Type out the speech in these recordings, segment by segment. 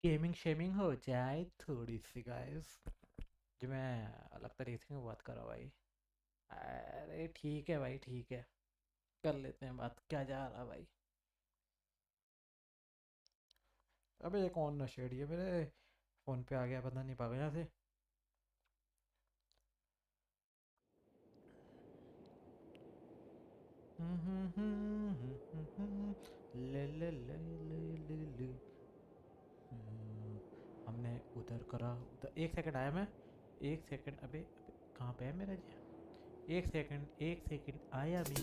Gaming shaming हो जाए थोड़ी सी गाइस। जो मैं अलग तरीके से बात कर रहा हूँ भाई। अरे ठीक है भाई, ठीक है, कर लेते हैं बात, क्या जा रहा भाई। अबे ये कौन नशेड़ी है मेरे फोन पे आ गया, पता नहीं पागल यहाँ से। ले ले ले ले ले ले। हमने उधर करा उधर, एक सेकंड आया मैं, एक सेकंड। अबे कहाँ पे है मेरा जी, एक सेकंड, एक सेकंड आया भी।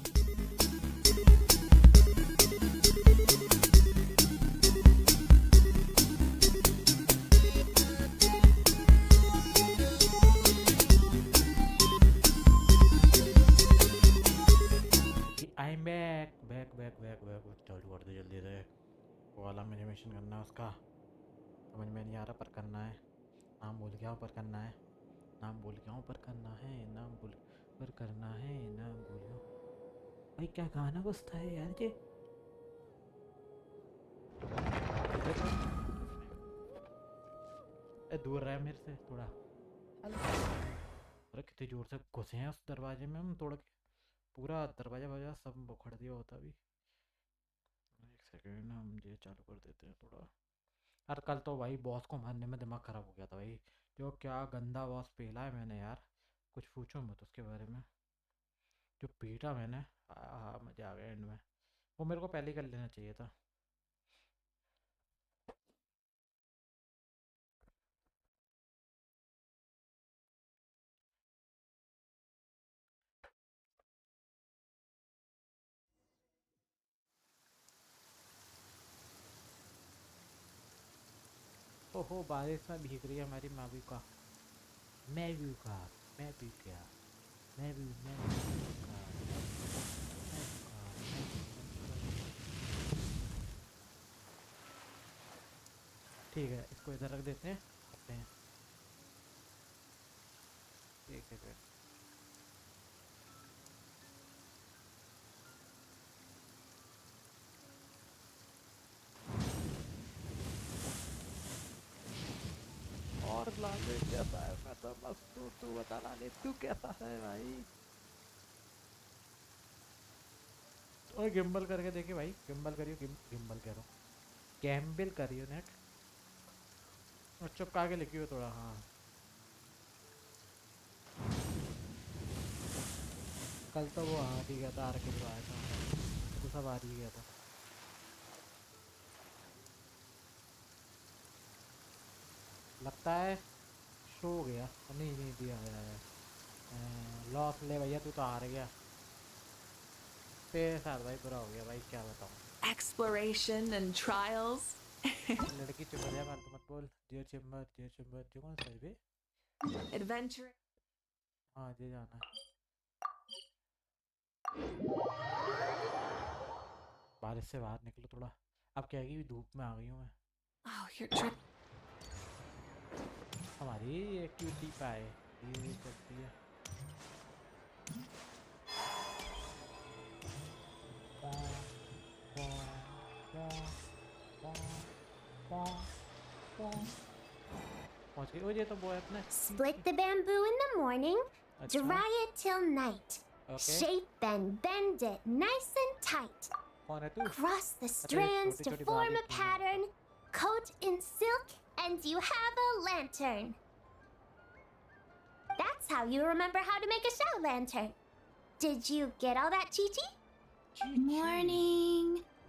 I am back back back back back. चालू कर दे जल्दी से, वो वाला एनिमेशन करना है उसका। समझ में नहीं आ रहा पर करना है। नाम भूल गया हूँ पर करना है, नाम भूल गया हूँ पर करना है, नाम भूल पर करना है, नाम भूलो। भाई क्या गाना बजता है यार ये। दूर रहा है मेरे से थोड़ा। अरे कितनी जोर से घुसे हैं उस दरवाजे में हम, तोड़ के पूरा दरवाजा वजह सब उखड़ दिया होता भी। एक सेकंड हम ये चालू कर देते हैं थोड़ा। यार कल तो भाई बॉस को मारने में दिमाग खराब हो गया था भाई। जो क्या गंदा बॉस पेला है मैंने यार, कुछ पूछो मत उसके बारे में। जो पीटा मैंने, हाँ मजा आ गया एंड में। वो मेरे को पहले ही कर लेना चाहिए था। ओहो बारिश में भीग रही है हमारी माँ भी का। मैं भी का, मैं भी क्या, मैं भी का, मैं भी का, ठीक है इसको इधर रख देते हैं, आते हैं। एक सेकंड। और लाले कैसा है, मैं तो मस्त हूँ, तू बता लाले तू कैसा है भाई। और गिम्बल करके देखिए भाई, गिम्बल करियो, गिम्बल करो, गैम्बल करियो नेट। और चुपका के लिखियो थोड़ा, हाँ। कल तो वो आ भी गया था, आर के जो आया था तो सब आ ही गया था। लगता है शो हो गया, नहीं नहीं दिया है लॉस ले भैया, तू तो हार गया तेरे साथ भाई, बुरा हो गया भाई, क्या बताऊँ। Exploration and trials. लड़की चुप हो जाए, फालतू मत बोल। जियो चेम्बर, जियो चेम्बर, जो कौन सा है बे। Adventure. हाँ जे जाना है। बारिश से बाहर निकलो थोड़ा। अब क्या है कि धूप में आ गई हूँ मैं। Oh, you're हमारी ये क्यूटी पाए ये करती है। पहुंच गई। ओ ये तो वो है अपने। Split the bamboo in the morning, अच्छा dry it till night. Okay. Shape and bend it nice and tight. कौन है तू। Cross the अच्छा ये strands छोटी to छोटी बना form a देती है। pattern, coat in silk, and you have a lantern. That's how you remember how to make a shell lantern. Did you get all that, Chi-Chi? morning.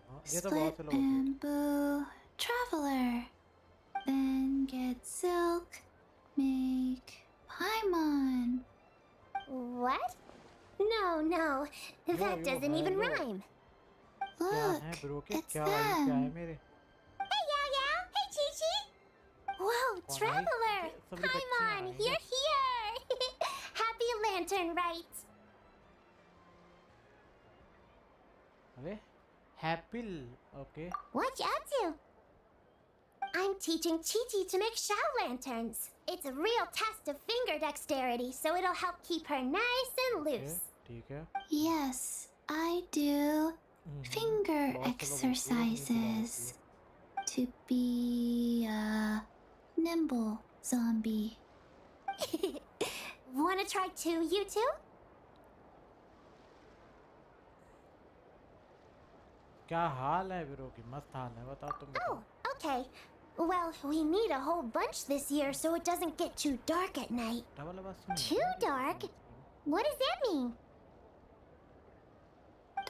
हाँ, ये तो बहुत से Split लोग होते हैं। bamboo. Traveler. Then get silk. Make paimon. What? No, that doesn't even hello. rhyme. क्या है Look, ब्रो के, it's क्या भाई क्या है them. मेरे। Hey, Yao! Hey, Chi-Chi! Whoa, कौन आई, Traveler! ये सभी बच्चे आ Paimon, गए क्या। you're here! Happy Lantern Rites! अबे happy, okay. What you up to? I'm teaching Chi-Chi to make shell lanterns. It's a real test of finger dexterity, so it'll help keep her nice and loose. ठीक है। Yes, I do. Finger बहुत से लोग होती है, लेकिन ये तो बहुत होती exercises. है। to be a nimble zombie. Wanna try too, you two? क्या हाल है वीरो की? मस्त हाल है, बताओ तुम बताओ। Oh, okay. Well, we need a whole bunch this year so it doesn't get too dark at night. Double आवाज सुनी? Too dark? What does that mean?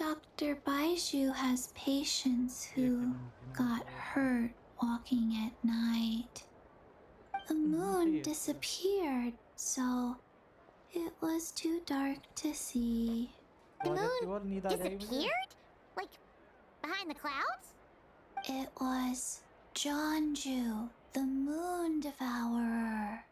Dr. Baiju has patients who got hurt walking at night. The moon disappeared, so it was too dark to see. The बहुत moon नींद आ जाएगी मुझे। disappeared? Like, behind the clouds? It was Jonju, the moon devourer.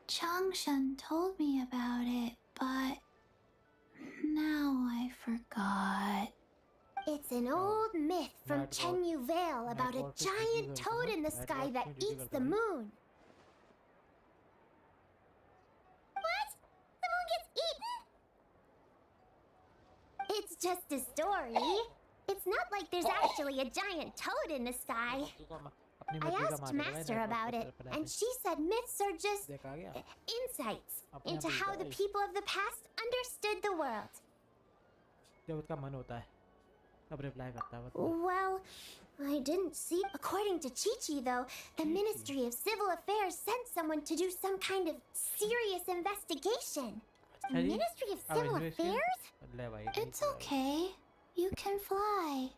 Changshan told me about it, but now I forgot. It's an old myth from Night walk- Chenyu Vale about a walk is giant difficult, toad huh? in the Night sky walk that is eats difficult, the right? moon. What? The moon gets eaten? It's just a story. It's not like there's actually a giant toad in the sky. अपनी I मर्जी का asked मार देगा, Master network about पे it, चला and they. she said myths are just देखा गया? insights अपने into आप ही how the guys। people of the past understood the world. जब उसका मन होता है तब रिप्लाई करता है बता। Well, I didn't see. According to Chi-Chi, though, the Ministry of Civil Affairs sent someone to do some kind of serious investigation. The अच्छा जी, Ministry of अब Civil इन्वेस्टिगेट Affairs? ले भाई It's okay. You can fly.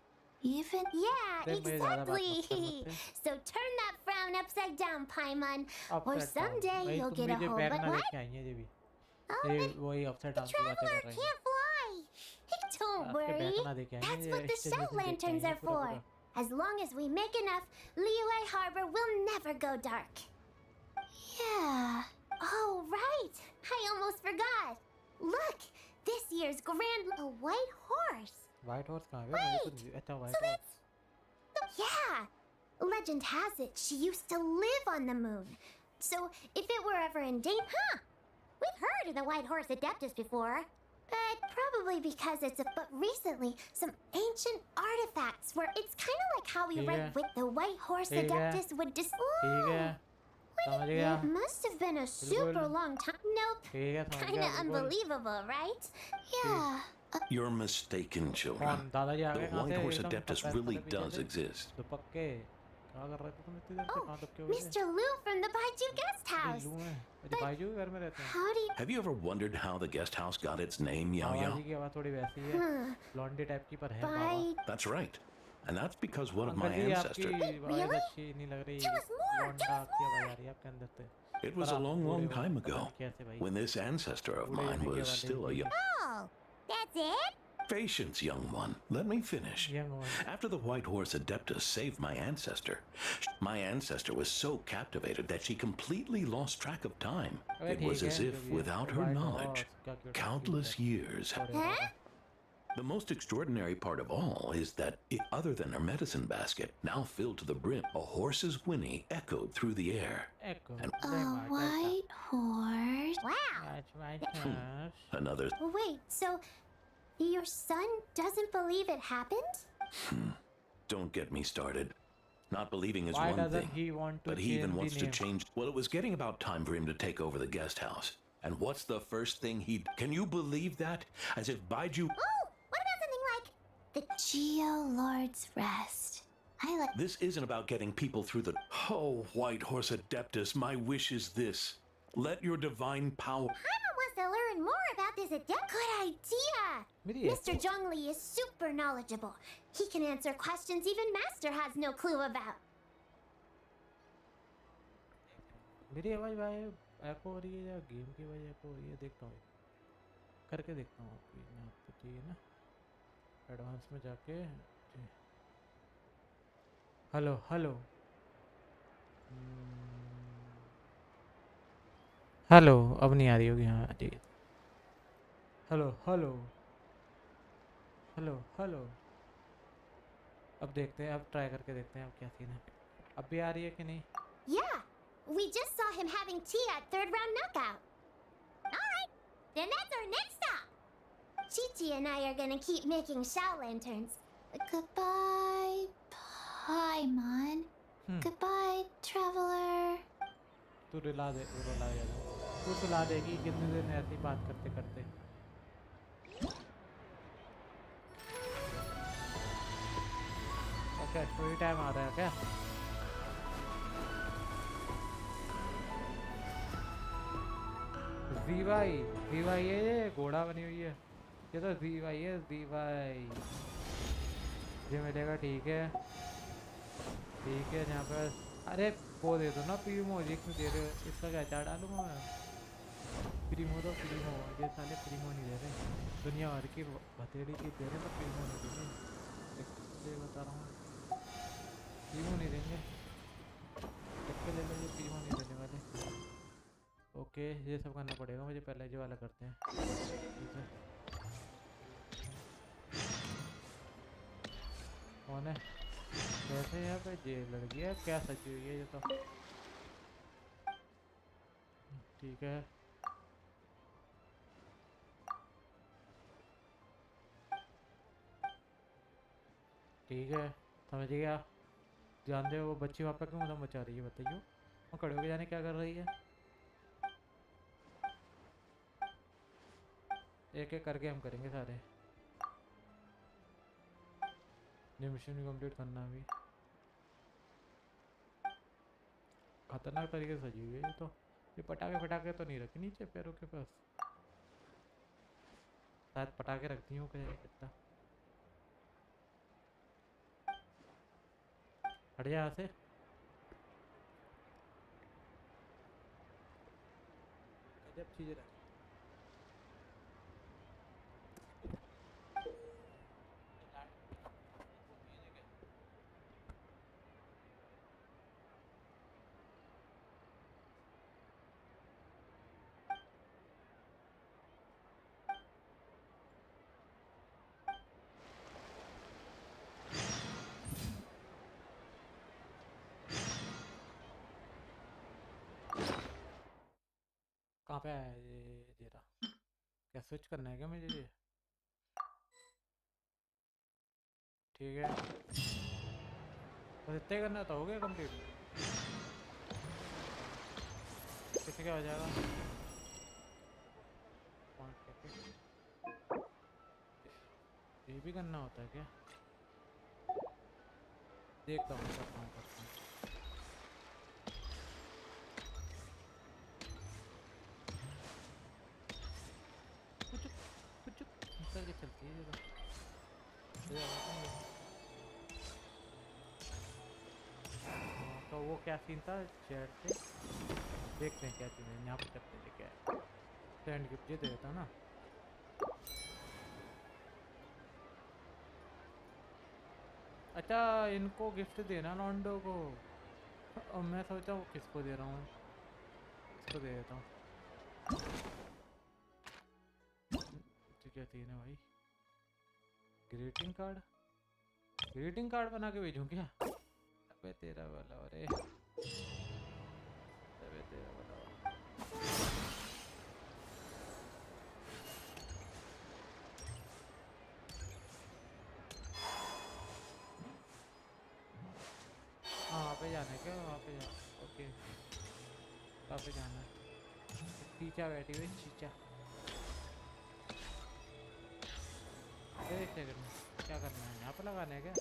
Even Yeah, देख मुझे ज़्यादा बात मत कर exactly. मुझसे। So turn that frown upside down, Paimon. Or Upside down। someday भाई you'll तुम get a मुझे whole. बैग But ना what? लेके आई हैं ये भी। Oh, ये the, वही अपसाइड the डाउन की बातें traveler कर रही हैं। can't fly. Don't आपके worry. बैग ना लेके आई हैं, That's ये what the स्टेशन show से लेके आई lanterns हैं are पूरा for. पूरा। As long as we make enough, Liyue Harbor will never go dark. yeah. Oh, right! I almost forgot. Look, this year's grand a white horse. White horse कहाँ है? मुझे तो नहीं- अच्छा white horse. Yeah. Legend has it she used to live on the moon. So if it were ever in danger, we've heard of the white horse Adeptus before. But probably because but recently some ancient artifacts where it's kind of like how we ठीक read है। with the white horse ठीक है। Adeptus would ठीक है, समझ गया। It must have been a super long time. Nope. ठीक है, समझ Kinda गया बिल्कुल। unbelievable, right? Yeah. You're mistaken, children. कौन दादाजी आ The गए कहाँ White से? Horse एकदम Adeptus पैर really पीछे does से? exist. तो पक्के क्या कर रहे थे तुम इतनी देर से? Oh, कहाँ दबके हुए थे? Mr. Liu from the Baiju guest house. लू हैं। अच्छा भाईजू के घर में रहते हैं। How do you... Have you ever wondered how the guest house got its name, Yao आवाज Yao? ही की आवाज थोड़ी वैसी है, Huh. ब्लॉन्डी टाइप की पर है By... बाबा। That's right. And that's because one of my uncle ji आपकी ancestors. आवाज really? अच्छी नहीं लग रही। Tell us more, ब्लॉन्डा tell us की आवाज आ रही है आपके अंदर से। It was पर a आप long, बूढ़े long हो, time पता ago नहीं कैसे भाई। when this ancestor of बूढ़े mine होने की was आवाज still a नहीं young. Oh, that's it? Patience, young one. Let me finish. Young one. After the White Horse Adeptus saved my ancestor was so captivated that she completely lost track of time. अबे It was ठीक as है, if, जो भी है, without her white knowledge, horse, क्या cute countless है। years. थोड़े Huh? ज़्यादा। The most extraordinary part of all is that, other than her medicine basket, now filled to the brim, a horse's whinny echoed through the air. Echo. And- A white horse. Wow. White horse. Another. Wait, so your son doesn't believe it happened? Don't get me started. Not believing is Why one doesn't thing, he want to but he even change wants the to name? change. Well, it was getting about time for him to take over the guest house. And what's the first thing he? Can you believe that? As if Baiju. Oh, what about something like the... Geo Lord's Rest. I like. This isn't about getting people through the. Oh, White Horse Adeptus, my wish is this: let your divine power. Paimon wants to learn more about this adept. Good idea! मेरी Mr. Zhongli is super knowledgeable. He can answer questions even Master has no clue about. मेरी आवाज भाई एको हो रही है या game की आवाज एको हो रही है? देखता हूँ, करके देखता हूँ आपकी यहाँ पे। चाहिए ना एडवांस में जाके। हेलो हेलो हेलो, अब नहीं आ रही होगी। हाँ जी, हेलो हेलो हेलो हेलो। अब देखते हैं, अब ट्राई करके देखते हैं अब क्या सीन है। अब भी आ रही है कि नहीं? Yeah, we just saw him having tea at third round knockout. Alright, then that's our next stop. Okicici and I are gonna keep making Shao lanterns. Goodbye, Paimon. Goodbye, traveler. तू रुला दे, वो रुला दे, तू सुला देगी कितने दिन ऐसी बात करते करते। क्या स्टोरी टाइम आ रहा है क्या? जीवाई, जीवाई है ये, घोड़ा बनी हुई है ये तो, जीवाई है, जीवाई। ये मिलेगा, ठीक है ठीक है। यहाँ पर अरे वो दे दो ना प्रीमो, ये क्यों दे रहे हो? इसका क्या चार डालूंगा मैं? प्रीमो तो प्रीमो, ये साले प्रीमो नहीं दे रहे, दुनिया भर की भतेड़ी की दे रहे, तो प्रीमो नहीं देंगे, इसलिए बता रहा हूँ, प्रीमो नहीं देंगे। देख के ले लो, ये प्रीमो नहीं देने वाले। ओके, ये सब करना पड़ेगा मुझे, पहले ये वाला करते हैं, ठीक है। कौन है कैसे यहाँ पे? ये लड़की है क्या, सजी हुई है ये तो, ठीक है। ठीक है, समझ गया। जानते हो वो बच्ची वहाँ पे क्यों मतलब मचा रही है, बताइए वो खड़े होके जाने क्या कर रही है? एक एक करके हम करेंगे सारे, ये मिशन भी कंप्लीट करना है अभी। खतरनाक तरीके से सजी हुई है ये तो, ये पटाखे फटाखे तो नहीं रखे नीचे पैरों के पास, शायद पटाखे रखती हूँ कहीं कितना। हट जा यहाँ से। गजब चीजें रखी। कहाँ पे है ये रहा? क्या स्विच करना है क्या मुझे ये? ठीक है, बस इतना ही करना तो हो गया कंप्लीट। कितने क्या हो जाएगा? 5 ये भी करना होता है क्या? देखता हूँ, करता हूँ। कुछ कुछ निकल के चलती है ये तो वो क्या सीन था चैट पे? देखते हैं क्या चीज़ है यहाँ पे, करते हैं क्या है। फ्रेंड गिफ्ट ये दे देता ना। अच्छा, इनको गिफ्ट देना लॉन्डो को, और मैं सोचा हूँ किसको दे रहा हूँ, इसको दे देता हूँ। ठीक है, तीन है भाई। ग्रीटिंग कार्ड बना के भेजूँ क्या? अबे तेरा वाला, अरे अबे तेरा वाला। हाँ, वहाँ पे जाना है क्या? वहाँ पे जा, ओके, वहाँ पे जाना है। चीचा बैठी हुई, चीचा। एक सेकंड, क्या करना है? यहाँ पे लगाना है क्या?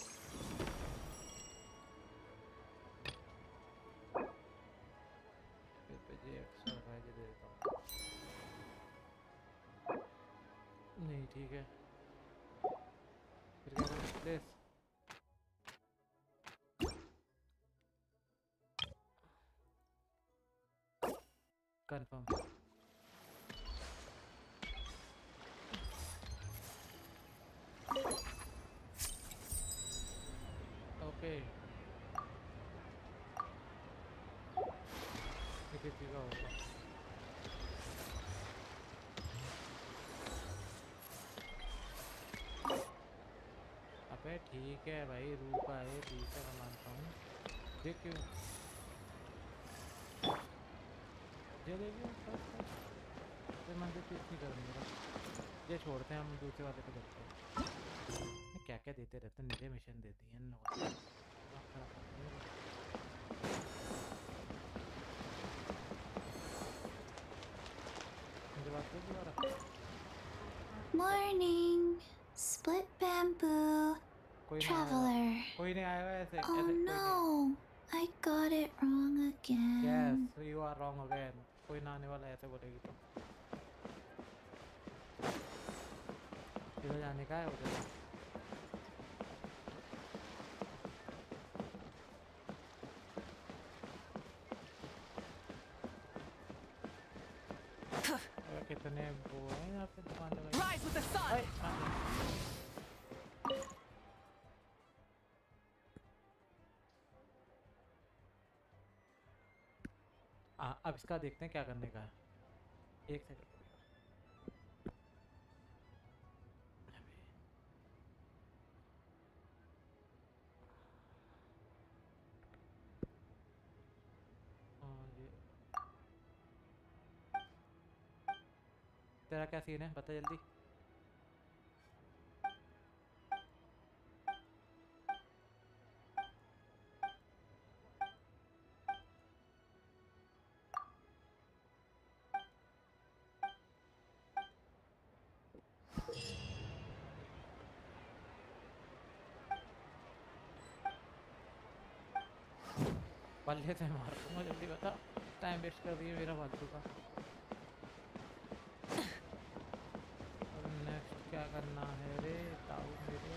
ये एक्स्ट्रा लगा के दे देता हूँ। नहीं, ठीक है, फिर क्या करना? Place confirm. ओके, किसी का होगा। अबे ठीक है भाई, रूपा है, ठीक है, मैं मानता हूँ। देख क्यों ये देखिए, मैं तो कुछ नहीं करूँगा। ये छोड़ते हैं, हम दूसरे वाले पे करते हैं। क्या क्या देते रहते हैं, नए मिशन देती हैं इन लोगों को। दिमाग खराब करते हैं लोग। मुझे बात नहीं दोबारा। Morning. Split bamboo. कोई नहीं आएगा, Traveler. कोई नहीं आएगा ऐसे Oh ऐसे, कोई नहीं। no. I got it wrong again. Yes, you are wrong again. कोई ना आने वाला है ऐसे बोलेगी तो। इधर जाने का है उधर। कितने वो हैं यहाँ पे दुकान लगाई। Rise with the sun. अब इसका देखते हैं क्या करने का है। एक सेकंड। तेरा क्या सीन है बता जल्दी। बल्ले से मार दूंगा, जल्दी बता। टाइम वेस्ट कर दिया मेरा फालतू का। अब नेक्स्ट क्या करना है रे ताऊ मेरे।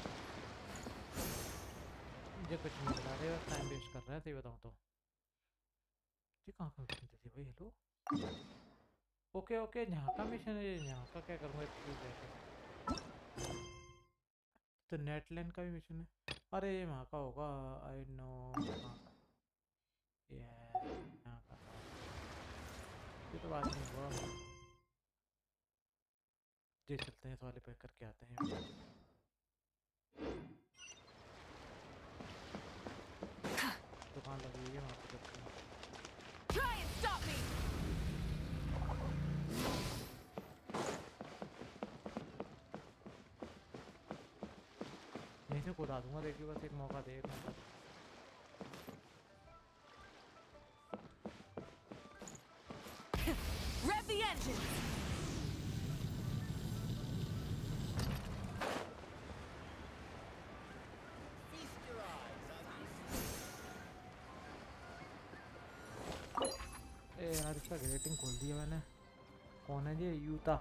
मुझे कुछ नहीं बता रहे, बस टाइम वेस्ट कर रहा है, सही बताऊँ तो। ये कहाँ का मिशन देती भाई। हेलो ओके ओके, यहाँ का मिशन है। यहाँ का क्या करूँगा तो नेटलैंड का भी मिशन है। अरे ये वहाँ का होगा, आई नो। यहाँ का ये तो बात नहीं हुआ। जी चलते हैं, इस वाले पे करके आते हैं। दुकान लगी हुई है वहाँ पे करते हैं। Try and stop me. यहीं से कूदा दूंगा, देखिए बस एक मौका दे, एक मौका। Rev the engine. यार इसका ग्रेटिंग खोल दिया मैंने। कौन है ये यूता?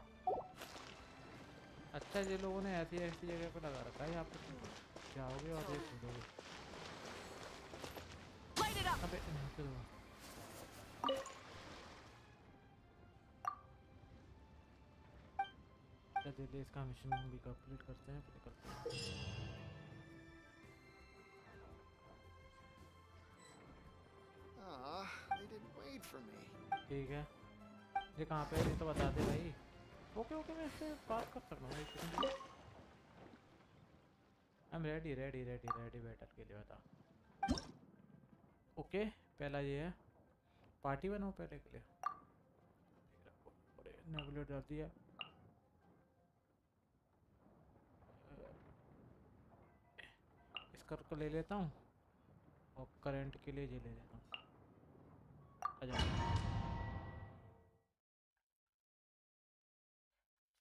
अच्छा ये लोगों ने ऐसी ऐसी जगह पे लगा रखा है, यहाँ पे जाओगे और ये खोलोगे। Light it up. अबे यहाँ पे दो। चलिए इसका मिशन भी कंप्लीट करते हैं, फिर निकलते हैं। They didn't wait for me. ठीक है, ये कहाँ पे है ये तो बता दे भाई। ओके ओके, मैं इससे बात कर सकता हूँ। I am ready ready ready ready battle के लिए, बता। ओके पहला ये है, पार्टी बनाओ पहले के लिए। नेबुलेट डाल दिया। इस कर को ले लेता हूँ और करंट के लिए ये ले लेता हूँ।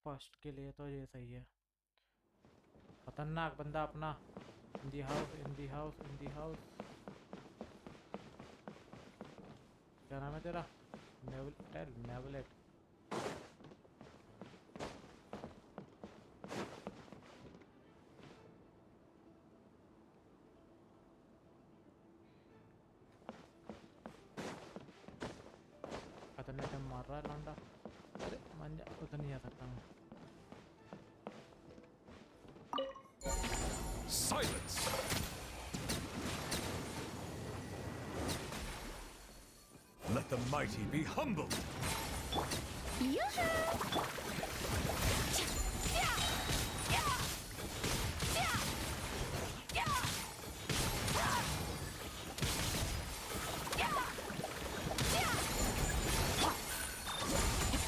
फर्स्ट के लिए तो ये सही है। खतरनाक बंदा अपना। In the house in the house in the house. क्या नाम है तेरा? नेवलेट। खतरनाक मार रहा है लौंडा। अरे मान जा, उधर नहीं आ सकता मैं। Silence! Let the mighty be humbled!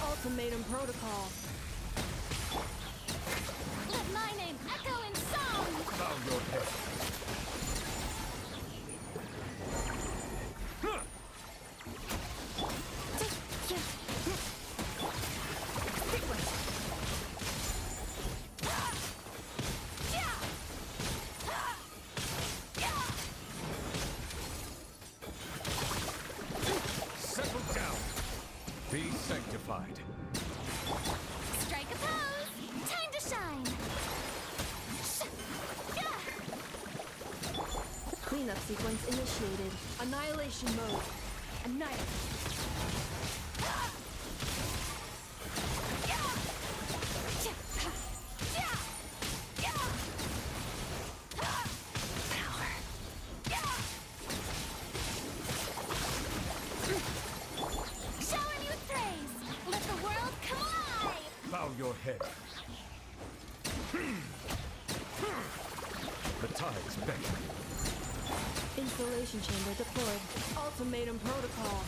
Ultimatum protocol. echo in song! Bow your head. Settle down. Be sanctified. Strike a pose! Time to shine! Cleanup sequence initiated. Annihilation mode. Annihilate. Showing you praise! Let the world come alive! Bow your head. The tides beckon. Installation chamber deployed. Ultimatum protocol.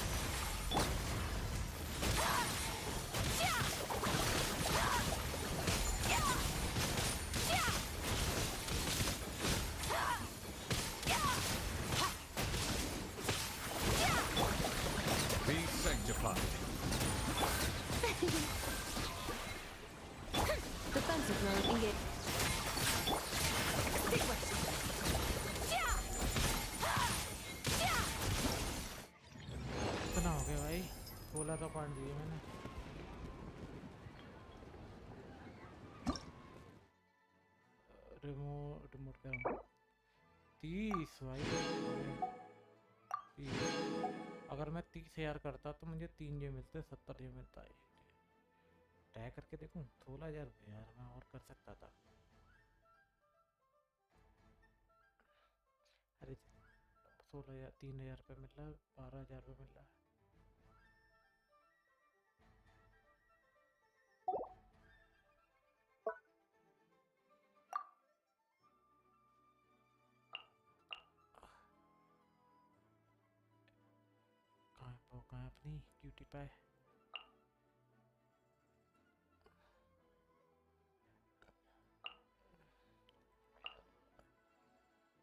Be sanctified. Defensive mode engaged. इतना हो गया भाई 16 तो point दिए मैंने remote remote कर रहा हूँ 30 भाई 30 अगर मैं 30,000 करता तो मुझे 3 जे मिलते 70 जे मिलता है ट्राई करके देखूँ 16,000 रुपये यार मैं और कर सकता था अरे 16,000 3,000 रुपये मिल रहा है 12,000 रुपये मिल रहा है कहाँ है अपनी क्यूटी पाए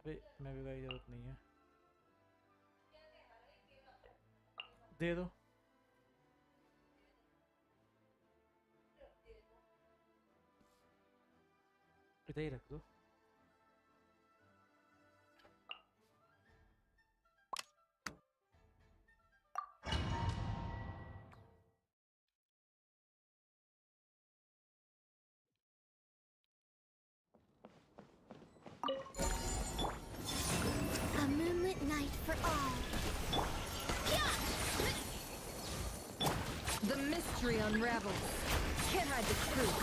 अबे मैं भी कोई जरूरत नहीं है दे दो इधर ही रख दो A moonlit night for all. The mystery unravels. Can't hide the truth.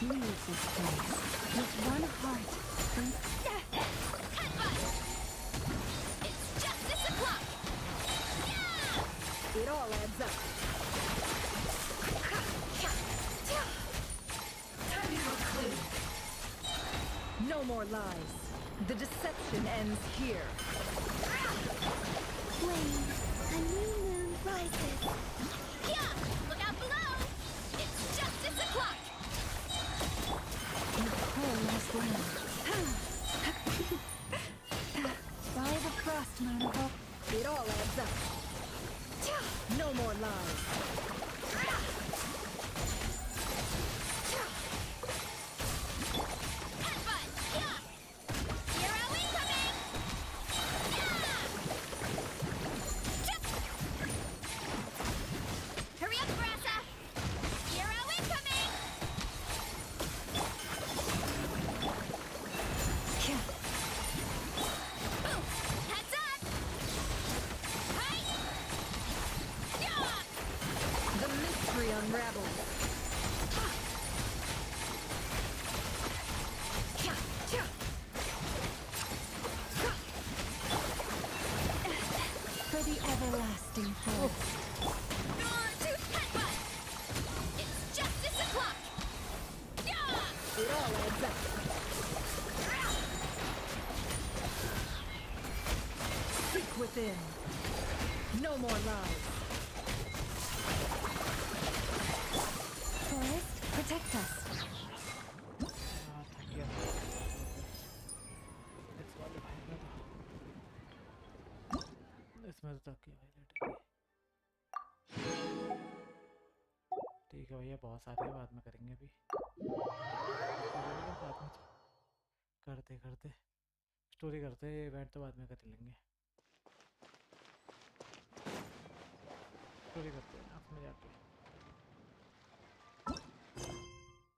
Leave this place with one heart. It's justice o'clock! It all adds up. No more lies. The deception ends here. Flame, a new moon rises. Yeah! Look out below! It's justice o'clock! In the perilous land. By the frost moon of hope. It all adds up. No more lies. Headbutt! Yeah! Hero incoming! Yeah! Hurry up, Brassa! Hero incoming! Boom! Heads up! Hi! Yeah! The mystery unravels. For the everlasting force. Headbutt! It's justice o'clock! Yeah! It all adds up. Seek within. No more lies. Forest, protect us. हाँ, थक गया मैं। इस वाले भाई का तो इसमें तो थक गया भाई लेट के। ठीक है भैया बहुत सारे हैं, बाद में करेंगे अभी। बाद में करते करते स्टोरी करते, इवेंट तो बाद में कर लेंगे। स्टोरी करते हैं आप में जाके।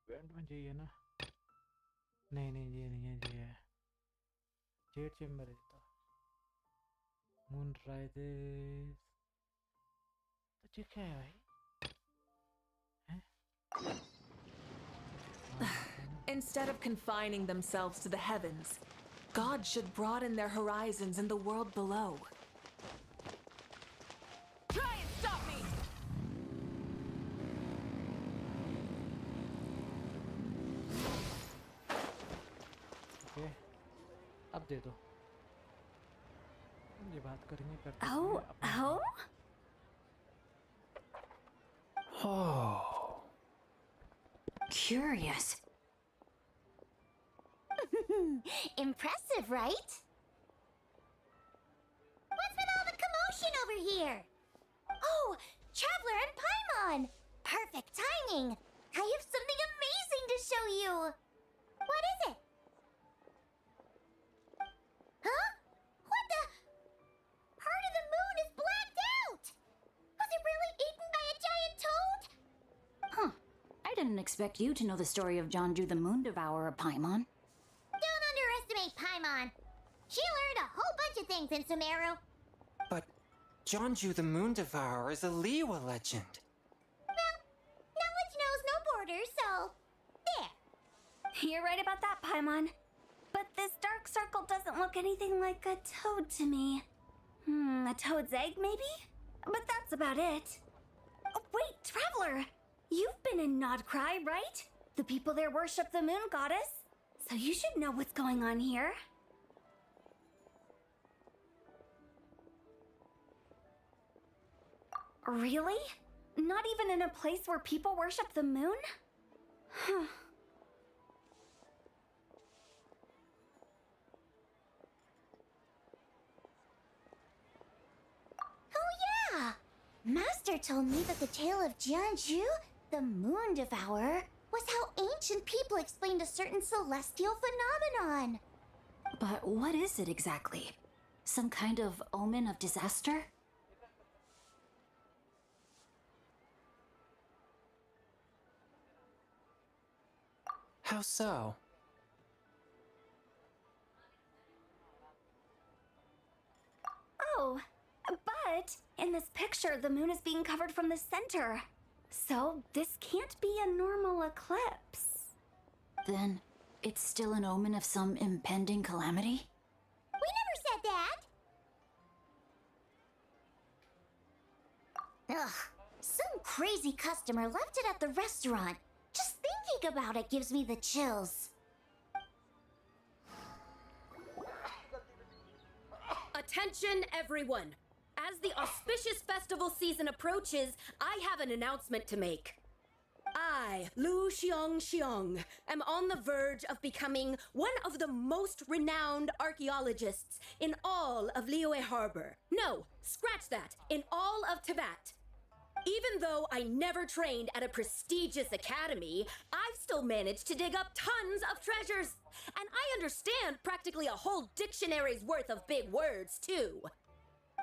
इवेंट में चाहिए ना? नहीं नहीं ये नहीं है, ये है जेट चेम्बर है तो मून राइजेस। तो ये क्या है भाई? Instead of confining themselves to the heavens, God should broaden their horizons in the world below. Try and stop me! Okay अब दे दो, ये बात करेंगे करते Oh, oh? Oh. Curious. Impressive, right? What's with all the commotion over here? Oh, Traveler and Paimon! Perfect timing! I have something amazing to show you! What is it? Huh? What the? Part of the moon is blacked out! Was it really eaten by a giant toad? Huh. I didn't expect you to know the story of Jonju the Moon Devourer, Paimon. Don't underestimate Paimon. She learned a whole bunch of things in Sumeru. But Jonju the Moon Devourer is a Liwa legend. Well, knowledge knows no borders, so there. You're right about that, Paimon. But this dark circle doesn't look anything like a toad to me. A toad's egg, maybe? But that's about it. Oh, wait, Traveler! You've been in Nodcry, right? The people there worship the moon goddess. So you should know what's going on here. Really? Not even in a place where people worship the moon? Huh. Oh yeah! Master told me that the tale of Jianzhu, the Moon Devourer, was how ancient people explained a certain celestial phenomenon. But what is it exactly? Some kind of omen of disaster? How so? Oh, but in this picture, the moon is being covered from the center. So this can't be a normal eclipse. Then it's still an omen of some impending calamity? We never said that! Ugh, some crazy customer left it at the restaurant. Just thinking about it gives me the chills. Attention, everyone! As the auspicious festival season approaches, I have an announcement to make. I, Lu Xiong, am on the verge of becoming one of the most renowned archaeologists in all of Liyue Harbor. No, scratch that, in all of Tibet. Even though I never trained at a prestigious academy, I've still managed to dig up tons of treasures. And I understand practically a whole dictionary's worth of big words, too.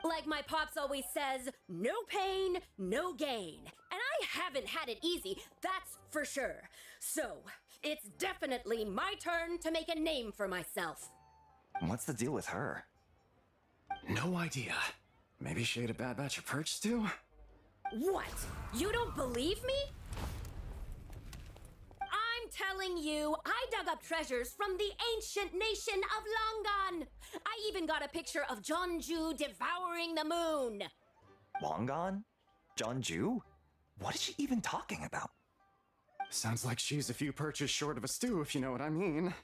Like my pops always says, no pain, no gain. And I haven't had it easy, that's for sure. So, it's definitely my turn to make a name for myself. What's the deal with her? No idea. Maybe she ate a bad batch of perch stew? What? You don't believe me? I'm telling you, I dug up treasures from the ancient nation of Longan. I even got a picture of Jonju devouring the moon. Longan? Jonju? What is she even talking about? Sounds like she's a few perches short of a stew, if you know what I mean.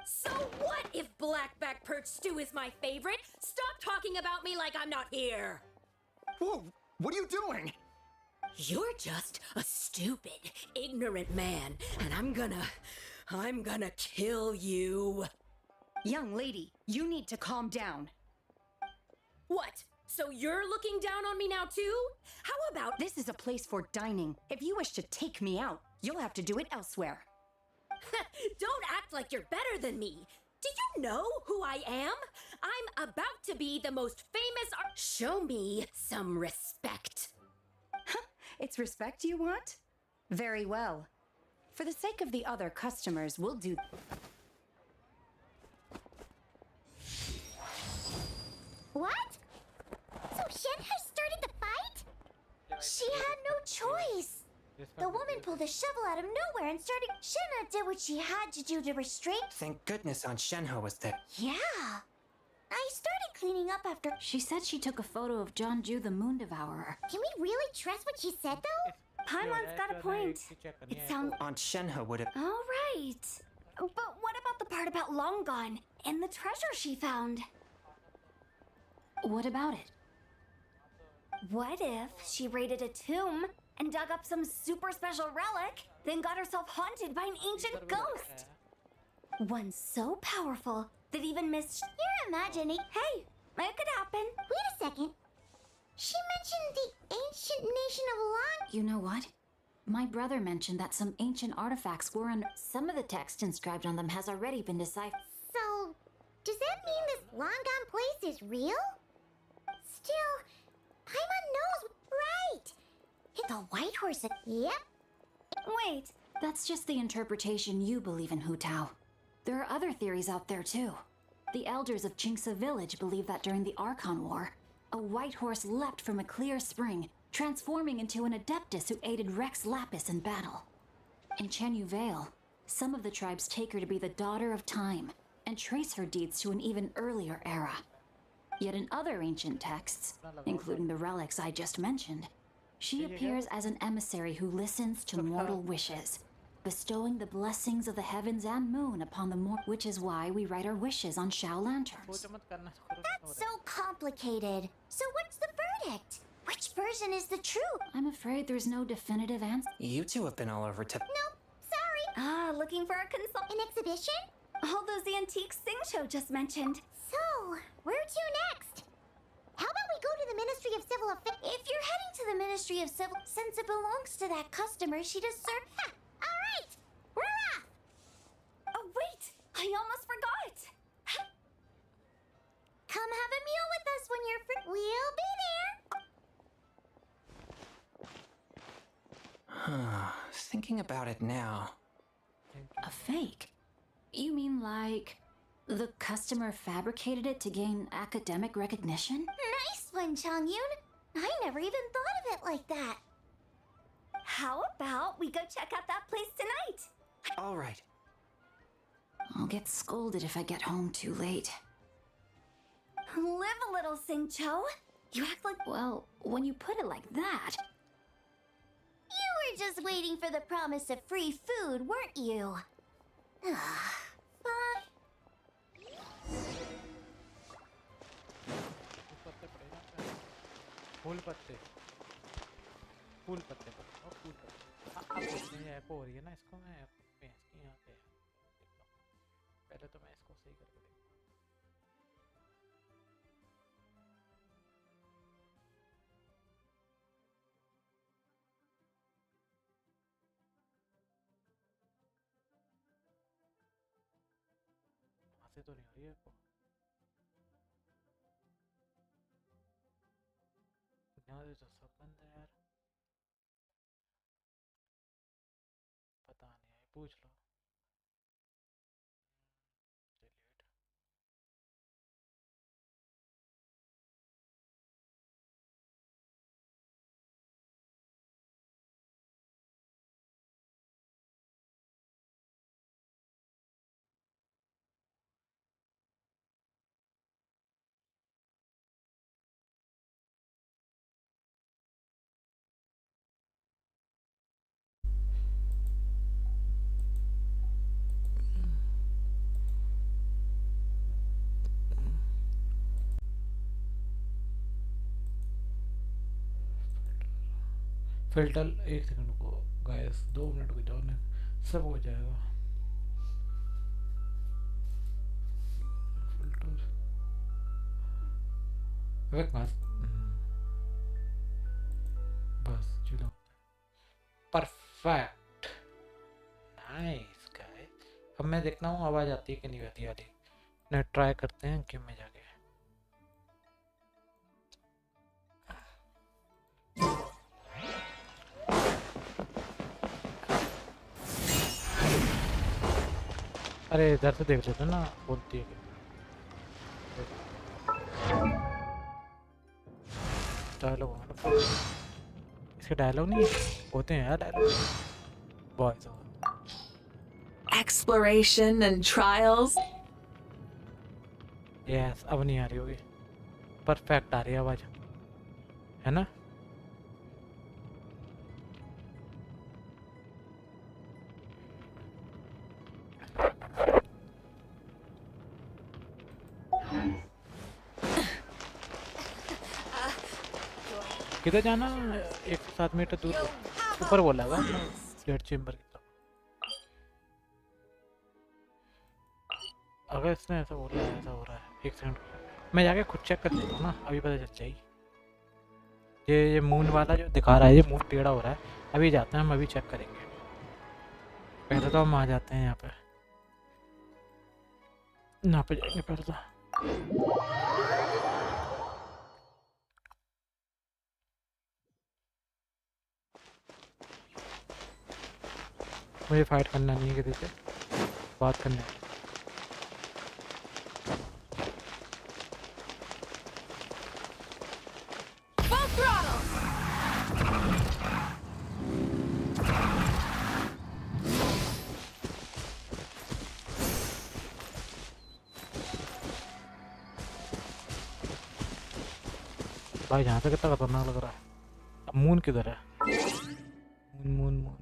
So what if blackback perch stew is my favorite? Stop talking about me like I'm not here. Whoa, what are you doing? You're just a stupid, ignorant man, and I'm gonna kill you. Young lady, you need to calm down. What? So you're looking down on me now too? How about This is a place for dining. If you wish to take me out, you'll have to do it elsewhere. Don't act like you're better than me. Do you know who I am? I'm about to be the most famous Show me some respect. It's respect you want? Very well. For the sake of the other customers, we'll do... What? So Shen has started the fight? She had no choice. The woman pulled a shovel out of nowhere and started. Shenna did what she had to do to restrain. Thank goodness Aunt Shenhe was there. Yeah. I started cleaning up after. She said she took a photo of Jeonju the Moon Devourer. Can we really trust what she said, though? Paimon's got a point. It sounds... Aunt Shenhe would have... All right. But what about the part about Long Gone and the treasure she found? What about it? What if she raided a tomb and dug up some super special relic, then got herself haunted by an ancient ghost? One so powerful that even Miss... You're imagining. Hey, it could happen. Wait a second. She mentioned the ancient nation of Long. You know what? My brother mentioned that some ancient artifacts were in... Some of the text inscribed on them has already been deciphered. So, does that mean this long gone place is real? Still, Paimon knows. Right. It's the white horse. Yep. Wait, that's just the interpretation you believe in, Hu Tao. There are other theories out there too. The elders of Qingce village believe that during the Archon War, a white horse leapt from a clear spring, transforming into an adeptus who aided Rex Lapis in battle. In Chenyu Vale, some of the tribes take her to be the daughter of time and trace her deeds to an even earlier era. Yet in other ancient texts, including the relics I just mentioned, she appears as an emissary who listens to mortal wishes, bestowing the blessings of the heavens and moon upon the which is why we write our wishes on Shao lanterns. That's so complicated. So what's the verdict? Which version is the truth? I'm afraid there's no definitive answer. You two have been all over Nope. Sorry. Ah, looking for a An exhibition? all those antiques Sing just mentioned. So, where to next? How about we go to the Ministry of Civil Affairs? If you're heading to the Ministry of Civil, since it belongs to that customer, she deserves... All right. We're off. Oh, wait! I almost forgot! Come have a meal with us when you're free. We'll be there. Thinking about it now. A fake? You mean like... the customer fabricated it to gain academic recognition? Nice one, Changyun. I never even thought of it like that. How about we go check out that place tonight? All right. I'll get scolded if I get home too late. Live a little, Sing-Cho. You act like... Well, when you put it like that... You were just waiting for the promise of free food, weren't you? Bye. फूल पत्ते फूल पत्ते और फूल पत्ते अब इतनी app हो रही है ना इसको मैं भैंस की यहाँ पे देख लो पहले तो मैं इसको सही करके देखूँ वहाँ से तो नहीं हो रही है को यहाँ से तो सब बंद है यार पता नहीं है पूछ लो डिलीट फिल्टर 1 सेकंड को गाइस, 2 मिनट को जाओ, सब हो जाएगा। फिल्टर वे बस चलो, परफेक्ट, नाइस गाइस। अब मैं देखता हूँ आवाज आती है कि नहीं आती वाली, ने ट्राई करते हैं गेम में जाके। अरे इधर से देख लेते ना, बोलती है कि डायलॉग, इसके डायलॉग नहीं होते हैं यार, dialogue voice over. Exploration and trials. Yes, अब नहीं आ रही होगी, परफेक्ट आ रही है आवाज, है ना। किधर जाना? 107 मीटर दूर ऊपर बोला हुआ डेड चेम्बर की तरफ। अगर इसने ऐसा बोला है, ऐसा हो रहा है, 1 सेकंड मैं जाके खुद चेक कर लेता हूँ ना, अभी पता चल जाएगी। ये मून वाला जो दिखा रहा है, ये मून टेढ़ा हो रहा है। अभी जाते हैं हम, अभी चेक करेंगे। पहले तो हम आ जाते हैं यहाँ पे, यहाँ पे जाएंगे पहले तो। मुझे फाइट करना नहीं है किसी से, बात करनी है। भाई यहाँ से कितना खतरनाक लग रहा है। अब मून किधर है? मून मून मून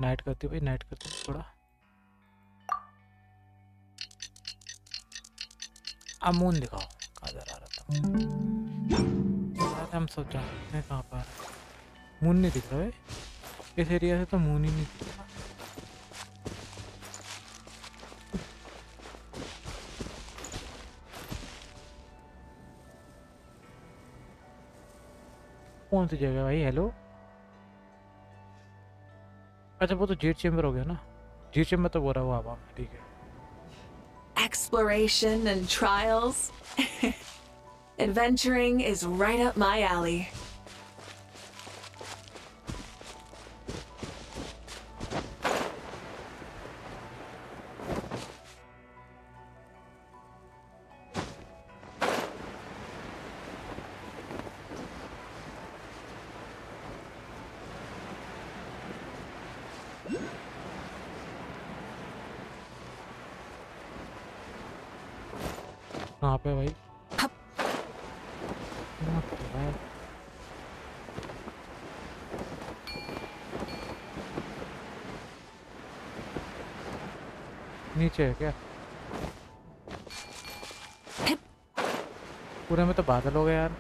नाइट करती भाई, नाइट करती थोड़ा। अब मून दिखाओ, कहाँ जा रहा था? हम सब जानते हैं कहाँ पर आ रहा है। मून नहीं दिख रहा है इस एरिया से, तो मून ही नहीं दिख रहा। कौन सी जगह भाई? हेलो, अच्छा वो तो जेट चेम्बर हो गया ना। जेट चेम्बर तो बोल रहा हुआ हवा में, ठीक है। Exploration and trials. Adventuring is right up my alley. कहाँ पे भाई? नीचे है क्या? पूरे में तो बादल हो गए यार।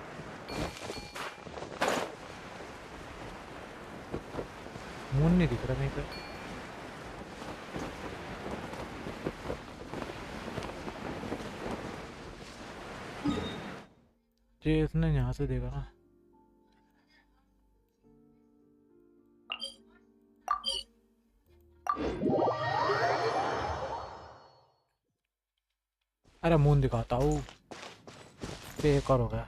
मून नहीं दिख रहा कहीं पे। ये इसने यहाँ से देखा ना। अरे मून दिखाता हूँ, एक और हो गया।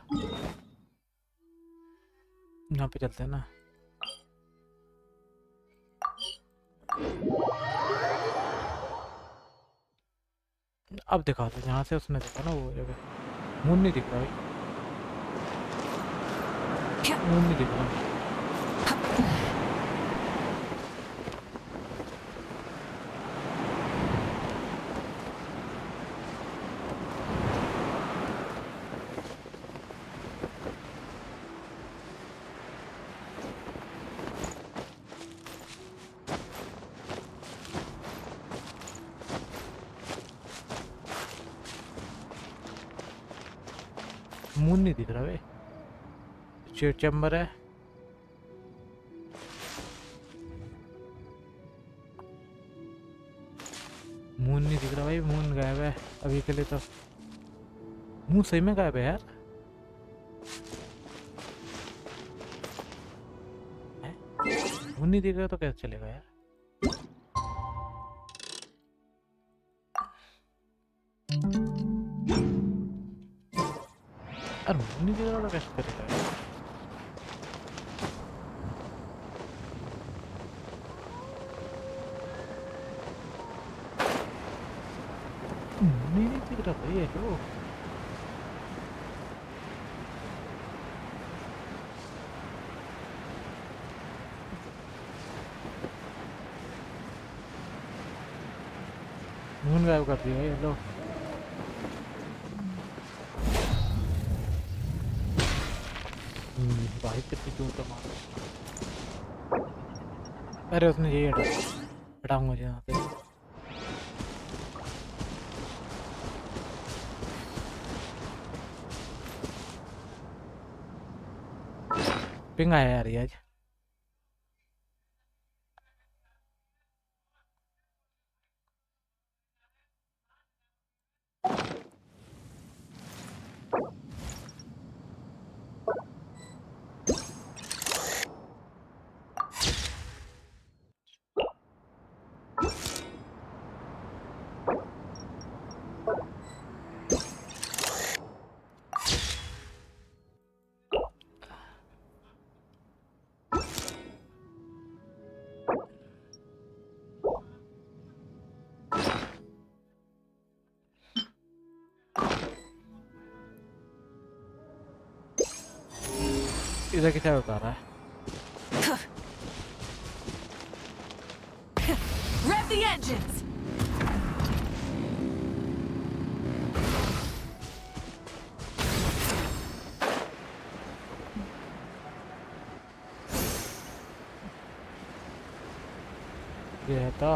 यहाँ पे चलते हैं ना। अब दिखा दो, यहाँ से उसने देखा ना वो जगह। मून नहीं दिख रहा भाई, मून नहीं दिख रहा। मून नहीं दिख रहा भाई। जेट चैम्बर है, मून नहीं दिख रहा भाई, मून गायब है अभी के लिए तो। मून सही में गायब है यार। मून नहीं दिख रहा तो कैसे चलेगा यार। यार मून नहीं दिख रहा तो कैसे चलेगा यार। मून नहीं दिख रहा भाई, हेलो। मून गायब कर दिया ये लो। भाई कितनी दूर तो मार। अरे उसने यही हटाऊंगा मुझे यहाँ से। पिंग आया यार ये आज। इधर क्या बता रहा है? Rev the engines! ये है तो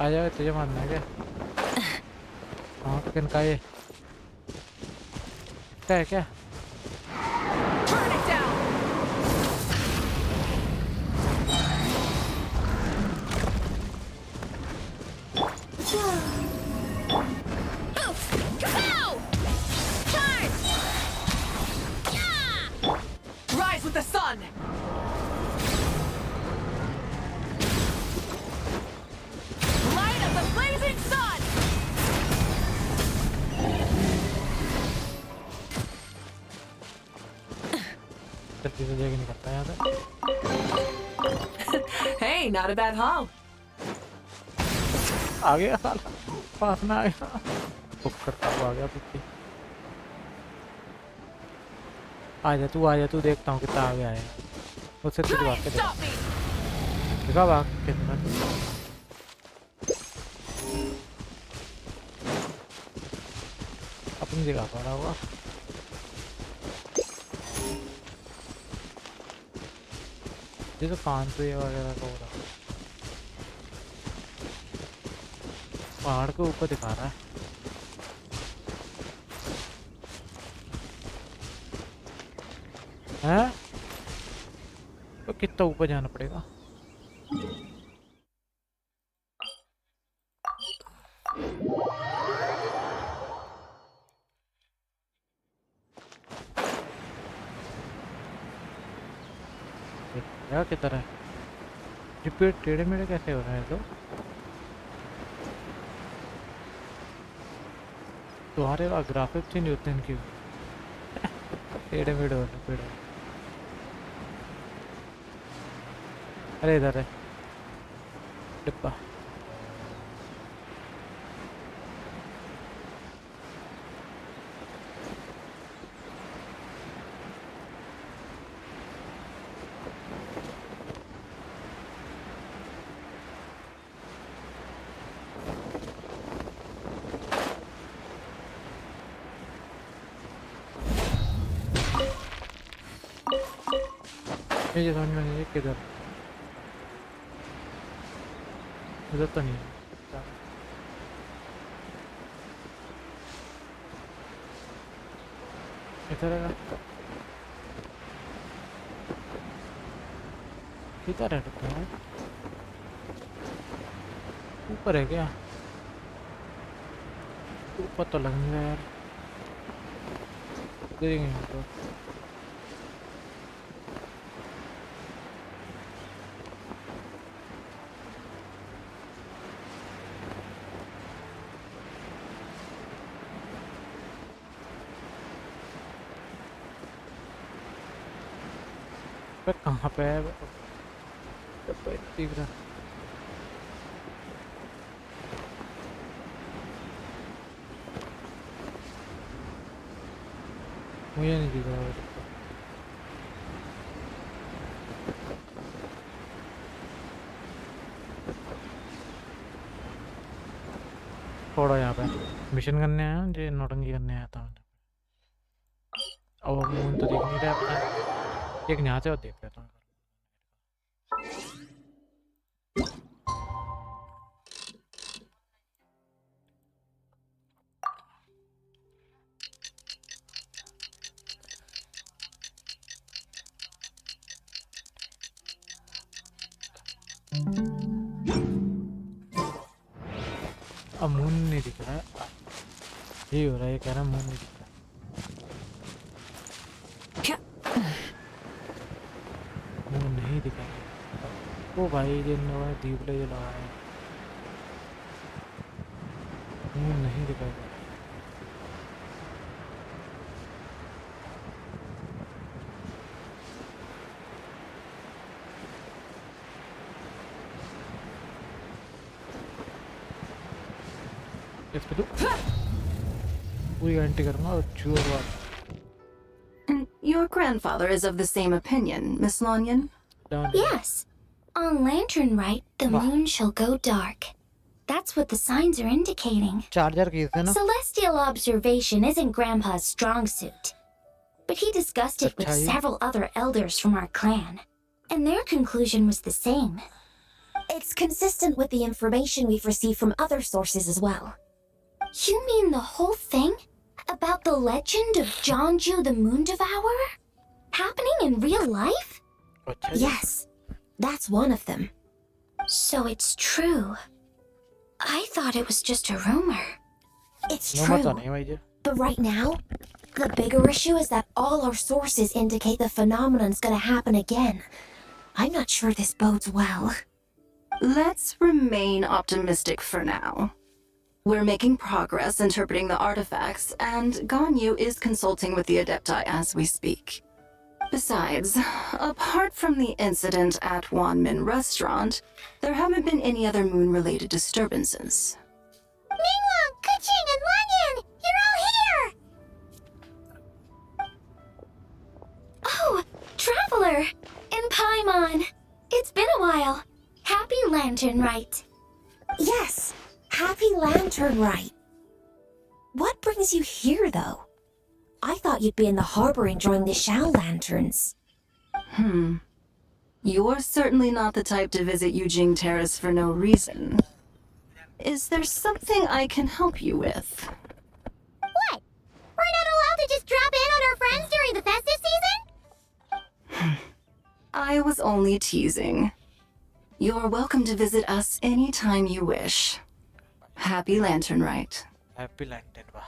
आ जाओ, तुझे मारना है क्या? हाँ तो किन का ये क्या है क्या? Turn it down! Rise with the sun! Light of the blazing sun! जल्दी से जगह निकलता है यहाँ से। Hey, not a bad haul. आ गया साला, पास में आ गया। बुक करता हुआ आ गया पीछे। आजा तू, देखता हूँ कितना आ गया है। मुझसे तुझे भाग के देखा भाग कितना। अपनी जगह पर रहा होगा। ये तो कान पे वगैरह का हो रहा है। पहाड़ के ऊपर दिखा रहा है। हैं? तो कितना ऊपर जाना पड़ेगा? क्या की तरह रिपीट टेढ़े मेढ़े कैसे हो रहे हैं? तो तुम्हारे पास ग्राफिक्स ही नहीं होते इनकी। टेढ़े मेढ़े हो रहे पेड़। अरे इधर है डिब्बा। ये समझ में नहीं है किधर। उधर तो नहीं है। इधर है। किधर है रुको यार ऊपर है क्या ऊपर तो लग नहीं रहा यार गिरेंगे हम तो पे कहाँ पे है दिख रहा मुझे नहीं दिख रहा थोड़ा यहाँ पे मिशन करने आया जो नौटंकी करने आया था अब मून तो दिख नहीं रहा अपना एक यहाँ से और देख लेता हूँ अब मून नहीं दिख रहा है ये हो रहा है ये कह रहा मून नहीं दिख रहा मून नहीं दिखा ओ भाई जिन लोगों ने दीपले जो लगाए मून नहीं दिखाई इस पे तो पूरी गारंटी करूँगा और चूर बात Your grandfather is of the same opinion, Miss Lanyon. Yes. On Lantern Rite, the moon shall go dark. That's what the signs are indicating. Charger किसने ना Celestial observation isn't Grandpa's strong suit. But he discussed it with several other elders from our clan. And their conclusion was the same. It's consistent with the information we've received from other sources as well. You mean the whole thing? About the legend of Jeonju the Moon Devourer? Happening in real life? Yes, that's one of them. So it's true. I thought it was just a rumor. It's true. But right now, the bigger issue is that all our sources indicate the phenomenon's gonna happen again. I'm not sure this bodes well. Let's remain optimistic for now. We're making progress interpreting the artifacts, and Ganyu is consulting with the Adepti as we speak. Besides, apart from the incident at Wanmin Restaurant, there haven't been any other moon-related disturbances. Mingwang, Kuching, and Lanyan! You're all here! Oh, Traveler! And Paimon! It's been a while. Happy Lantern Rite. Yes! Happy Lantern Rite. What brings you here, though? I thought you'd be in the harbor enjoying the Shao Lanterns. You're certainly not the type to visit Yujing Terrace for no reason. Is there something I can help you with? What? We're not allowed to just drop in on our friends during the festive season? I was only teasing. You're welcome to visit us anytime you wish. Happy Lantern Rite. Happy Lantern वाह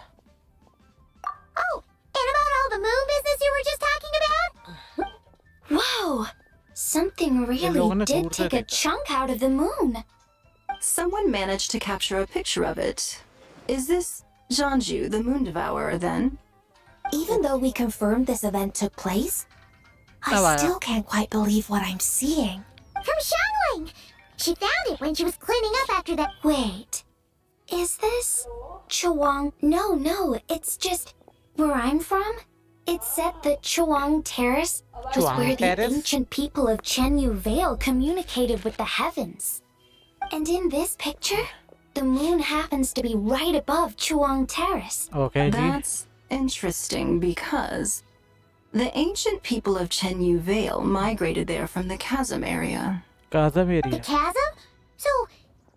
Oh, and about all the moon business you were just talking about? Whoa! Something really did take a chunk out of the moon. Someone managed to capture a picture of it. Is this Jeonju, the Moon Devourer, then? Even though we confirmed this event took place, I still can't quite believe what I'm seeing. From Xiangling! She found it when she was cleaning up after that. Wait. Is this Chawang? No, it's just where I'm from. It said that Chawang Terrace was where the ancient people of Chenyu Vale communicated with the heavens. And in this picture, the moon happens to be right above Chawang Terrace. Okay, that's interesting because the ancient people of Chenyu Vale migrated there from the chasm area. The chasm? So,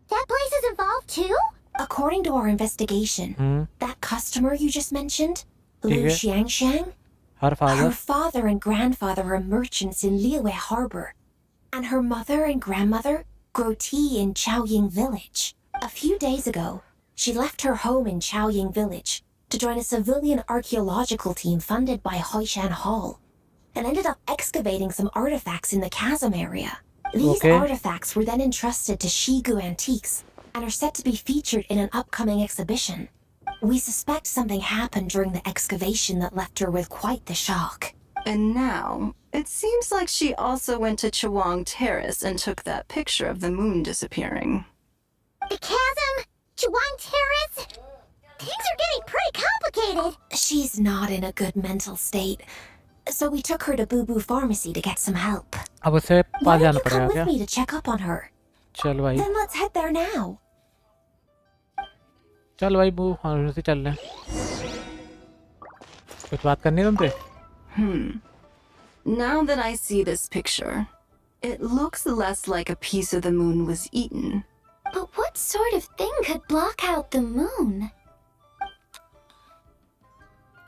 that place is involved too? According to our investigation, that customer you just mentioned, Lu Xiangxiang, her father and grandfather are merchants in Liyue Harbor. and her mother and grandmother grow tea in Chaoying Village. A few days ago, she left her home in Chaoying Village to join a civilian archaeological team funded by Hoishan Hall, and ended up excavating some artifacts in the chasm area. These artifacts were then entrusted to Shigu Antiques and are set to be featured in an upcoming exhibition. We suspect something happened during the excavation that left her with quite the shock. And now, it seems like she also went to Chawang Terrace and took that picture of the moon disappearing. The chasm? Chawang Terrace? Things are getting pretty complicated. She's not in a good mental state, so we took her to Boo Boo Pharmacy to get some help. अब उसे Why pass don't जाना you come पड़ेगा with क्या? me to check up on her? चल भाई, Then let's head there now. चल भाई बू, फार्मेसी चल रहे हैं। कुछ बात करनी है तुमसे? Now that I see this picture, it looks less like a piece of the moon was eaten. But what sort of thing could block out the moon?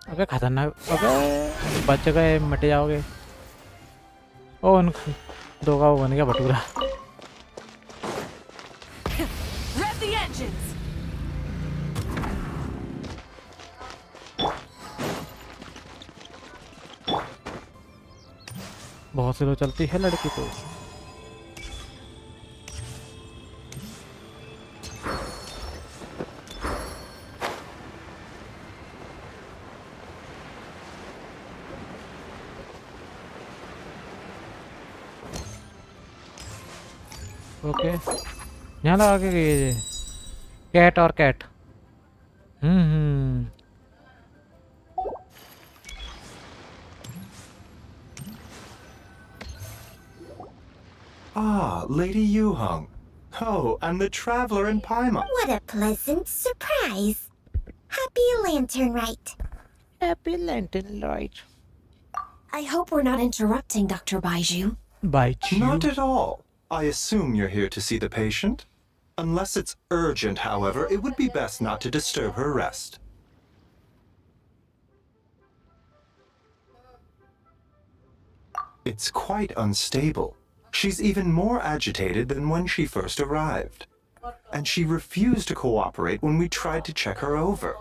अबे खतरनाक, अबे बच गए, मट जाओगे। ओ उन दो का वो बन गया भटूरा। Rev the engines! बहुत स्लो चलती है लड़की तो। ओके, यहाँ लगा के गई कैट और cat. Ah, Lady Yuhong. Oh, and the traveler in Paimon. What a pleasant surprise. Happy Lantern Rite. Happy Lantern Rite. I hope we're not interrupting Dr. Baiju. Baiju? Not at all. I assume you're here to see the patient. Unless it's urgent, however, it would be best not to disturb her rest. It's quite unstable. She's even more agitated than when she first arrived. And she refused to cooperate when we tried to check her over.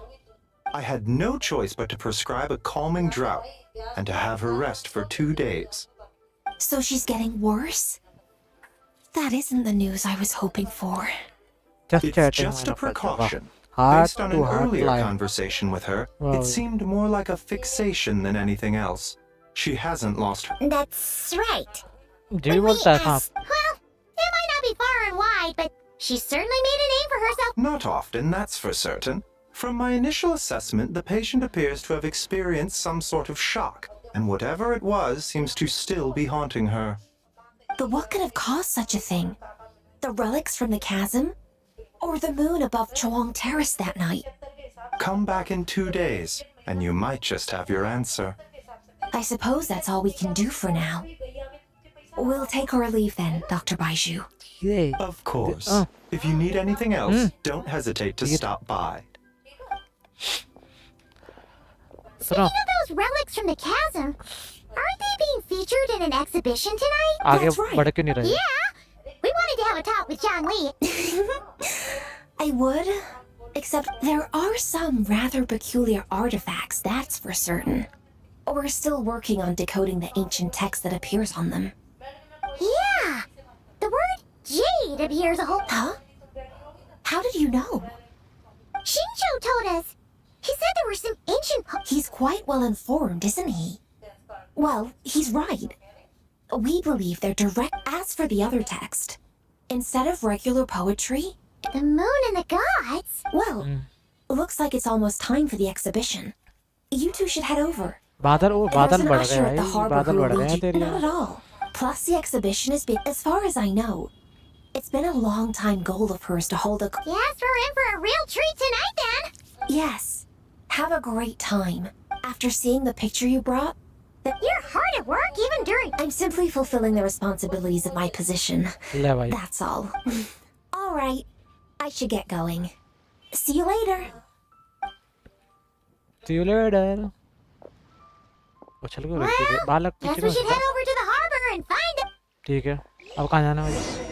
I had no choice but to prescribe a calming draught and to have her rest for 2 days. So she's getting worse? That isn't the news I was hoping for. It's just a precaution. Based on an earlier conversation with her, it seemed more like a fixation than anything else. She hasn't lost her. That's right. जी बोलता है सांप। Well, it might not be far and wide, but she certainly made a name for herself. Not often, that's for certain. From my initial assessment, the patient appears to have experienced some sort of shock, and whatever it was seems to still be haunting her. But what could have caused such a thing? The relics from the chasm? Or the moon above Chawang Terrace that night? Come back in 2 days, and you might just have your answer. I suppose that's all we can do for now. We'll take our leave then, Dr. Baiju. Of course. If you need anything else, don't hesitate to stop by. Speaking of those relics from the chasm, aren't they being featured in an exhibition tonight? That's right. Yeah! We wanted to have a talk with John Lee. I would, except there are some rather peculiar artifacts, that's for certain. We're still working on decoding the ancient text that appears on them. Yeah! The word jade appears a whole... Huh? How did you know? Shincho told us. He said there were some ancient... He's quite well informed, isn't he? Well, he's right. We believe they're direct... As for the other text, instead of regular poetry... The moon and the gods? Well, looks like it's almost time for the exhibition. You two should head over. बादल There's an बढ़ usher गए at the भाई, harbor बादल who बढ़ will गए lead हैं you... तेरी Not at all. Plus, the exhibition has been... As far as I know, it's been a long-time goal of hers to hold a... Yes, we're in for a real treat tonight, then. Yes. Have a great time. After seeing the picture you brought... You're hard at work, even during... I'm simply fulfilling the responsibilities of my position. ले भाई। That's all. All right. I should get going. See you later. See you later. उछल के Well, रखी थी बालक guess पीछे we में should head over to the harbor and find it. ठीक है अब कहाँ जाना है भाई?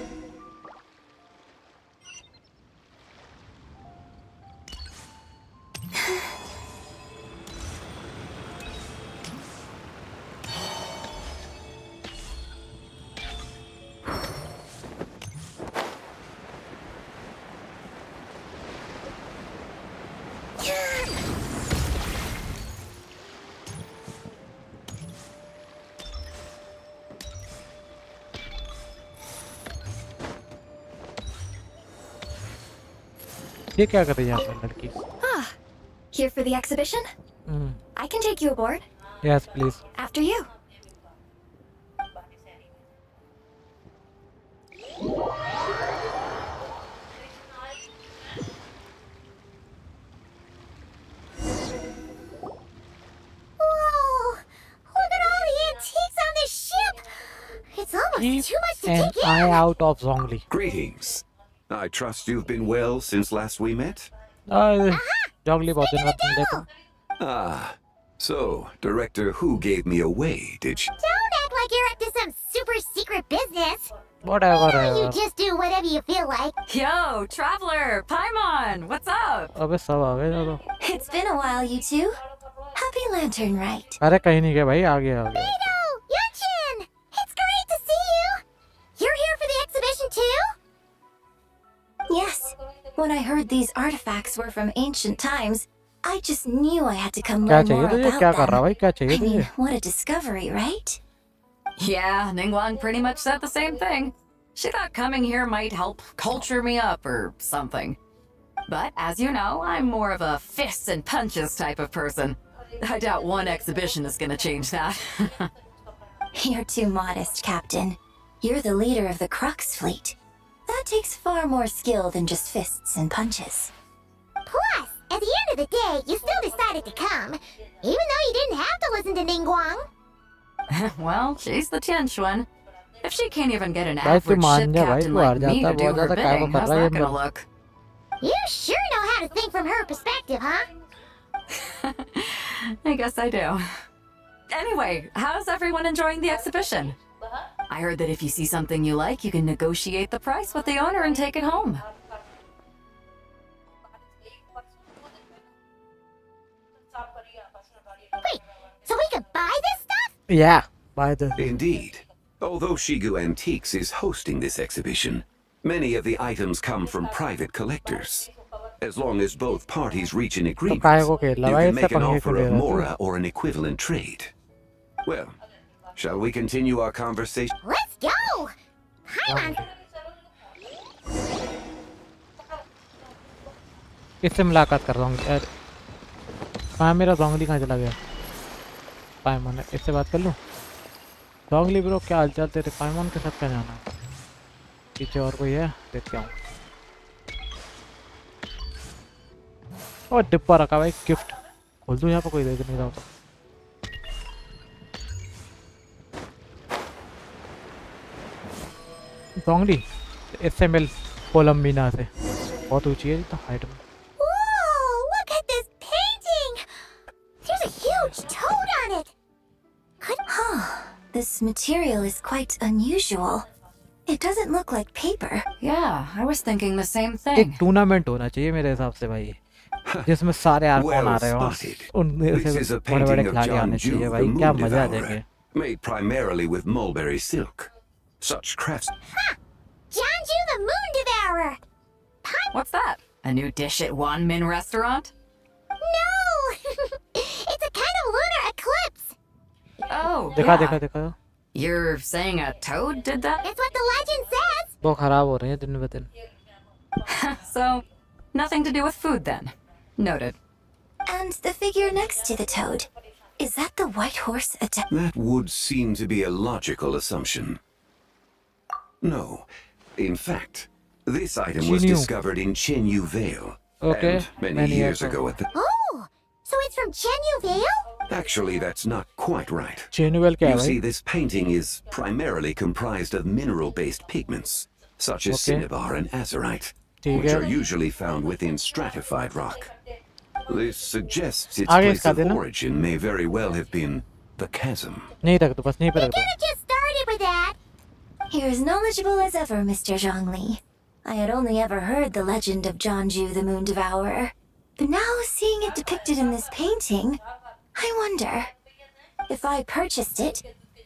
ये क्या कर रही है यहाँ पे लड़की? Ah, here for the exhibition? I can take you aboard. Yes, please. After you. Whoa! Look at all the antiques on this ship! It's almost Keep too much to an take eye in! out of Zhongli. Greetings. I trust you've been well since last we met? Zhongli बहुत दिन बाद मिले थे. Ah, so Director Who gave me away, did she? Don't act like you're up to some super secret business! Whatever. You just do whatever you feel like. Yo, Traveler, Paimon, what's up? अबे सब आ गए चलो. It's been a while, you two. Happy Lantern Rite. अरे कहीं नहीं गए भाई, आ गया. Beto! Yunchin! It's great to see you! You're here for the exhibition too? Yes. When I heard these artifacts were from ancient times, I just knew I had to come क्या learn चाहिए more तुझे? about क्या कर रहा them. भाई? क्या चाहिए I mean, तुझे? what a discovery, right? Yeah, Ningguang pretty much said the same thing. She thought coming here might help culture me up or something. But as you know, I'm more of a fists and punches type of person. I doubt one exhibition is gonna change that. You're too modest, Captain. You're the leader of the Crux fleet. That takes far more skill than just fists and punches. Plus, at the end of the day, you still decided to come, even though you didn't have to listen to Ningguang. Well, she's the Tianquan. If she can't even get an भाई तू average मान ship जा भाई, captain तू हार like me जाता to है do बहुत her ज्यादा. क्या bidding, कर how's रहा है that ये? gonna look? You sure know how to think from her perspective, huh? I guess I do. Anyway, how's everyone enjoying the exhibition? I heard that if you see something you like, you can negotiate the price with the owner and take it home. Wait, so we could buy this stuff? Yeah, buy the. Indeed. Although Shigu Antiques is hosting this exhibition, many of the items come from private collectors. As long as both parties reach an agreement, you can make an offer of mora or an equivalent trade. Well, shall we continue our conversation? Let's go! Paimon! किससे मुलाकात कर रहा हूँ यार? कहाँ मेरा जोंगली कहाँ चला गया? पाइमॉन है, इससे बात कर लूँ? जोंगली ब्रो क्या हालचाल तेरे? पाइमॉन के साथ क्या जाना? पीछे और कोई है? देख के आऊँ. और डिब्बा रखा भाई, गिफ्ट खोल दूँ यहाँ पर, कोई देख नहीं रहा होता. जोंगली इससे मिल कोलम्बिना से, बहुत ऊंची है तो हाइट में. Whoa! Look at this painting! There's a huge toad on it! Huh. This material is quite unusual. It doesn't look like paper. Yeah, I was thinking the same एक thing. टूर्नामेंट होना चाहिए मेरे हिसाब से भाई, जिसमें सारे आर्कॉन आ रहे हो, उनमें This से is a बड़े बड़े painting of खिलाड़ी आने John Ju, चाहिए the भाई. क्या Moon मजा आ Devourer, जाएंगे. made primarily with mulberry silk. Such crafts. Janju the Moon Devourer! What's that? A new dish at Wanmin restaurant? No! It's a kind of lunar eclipse! Oh, दिखा yeah. दिखा दिखा. You're saying a toad did that? It's what the legend says! वो खराब हो रही है दिन ब दिन. So, nothing to do with food then. Noted. And the figure next to the toad. Is that the white horse adept? That would seem to be a logical assumption. No. In fact, this item was Chenyu. discovered in Chenyu Vale. Okay, And many years years ago at the... Oh! So it's from Chenyu Vale? Actually, that's not quite right. चेनुअल क्या है You see, भाई? this painting is primarily comprised of mineral-based pigments, such as Okay. cinnabar and azurite, ठीक which है. are usually found within stratified rock. This suggests its आगे place इसका of देना. origin may very well have been the chasm. नहीं रख दो, बस नहीं पे You रख दो. could have just started with that! You're as knowledgeable as ever, Mr. Zhongli. I had only ever heard the legend of Jianzhu the Moon Devourer. But now, seeing it depicted in this painting, I wonder, if I purchased it,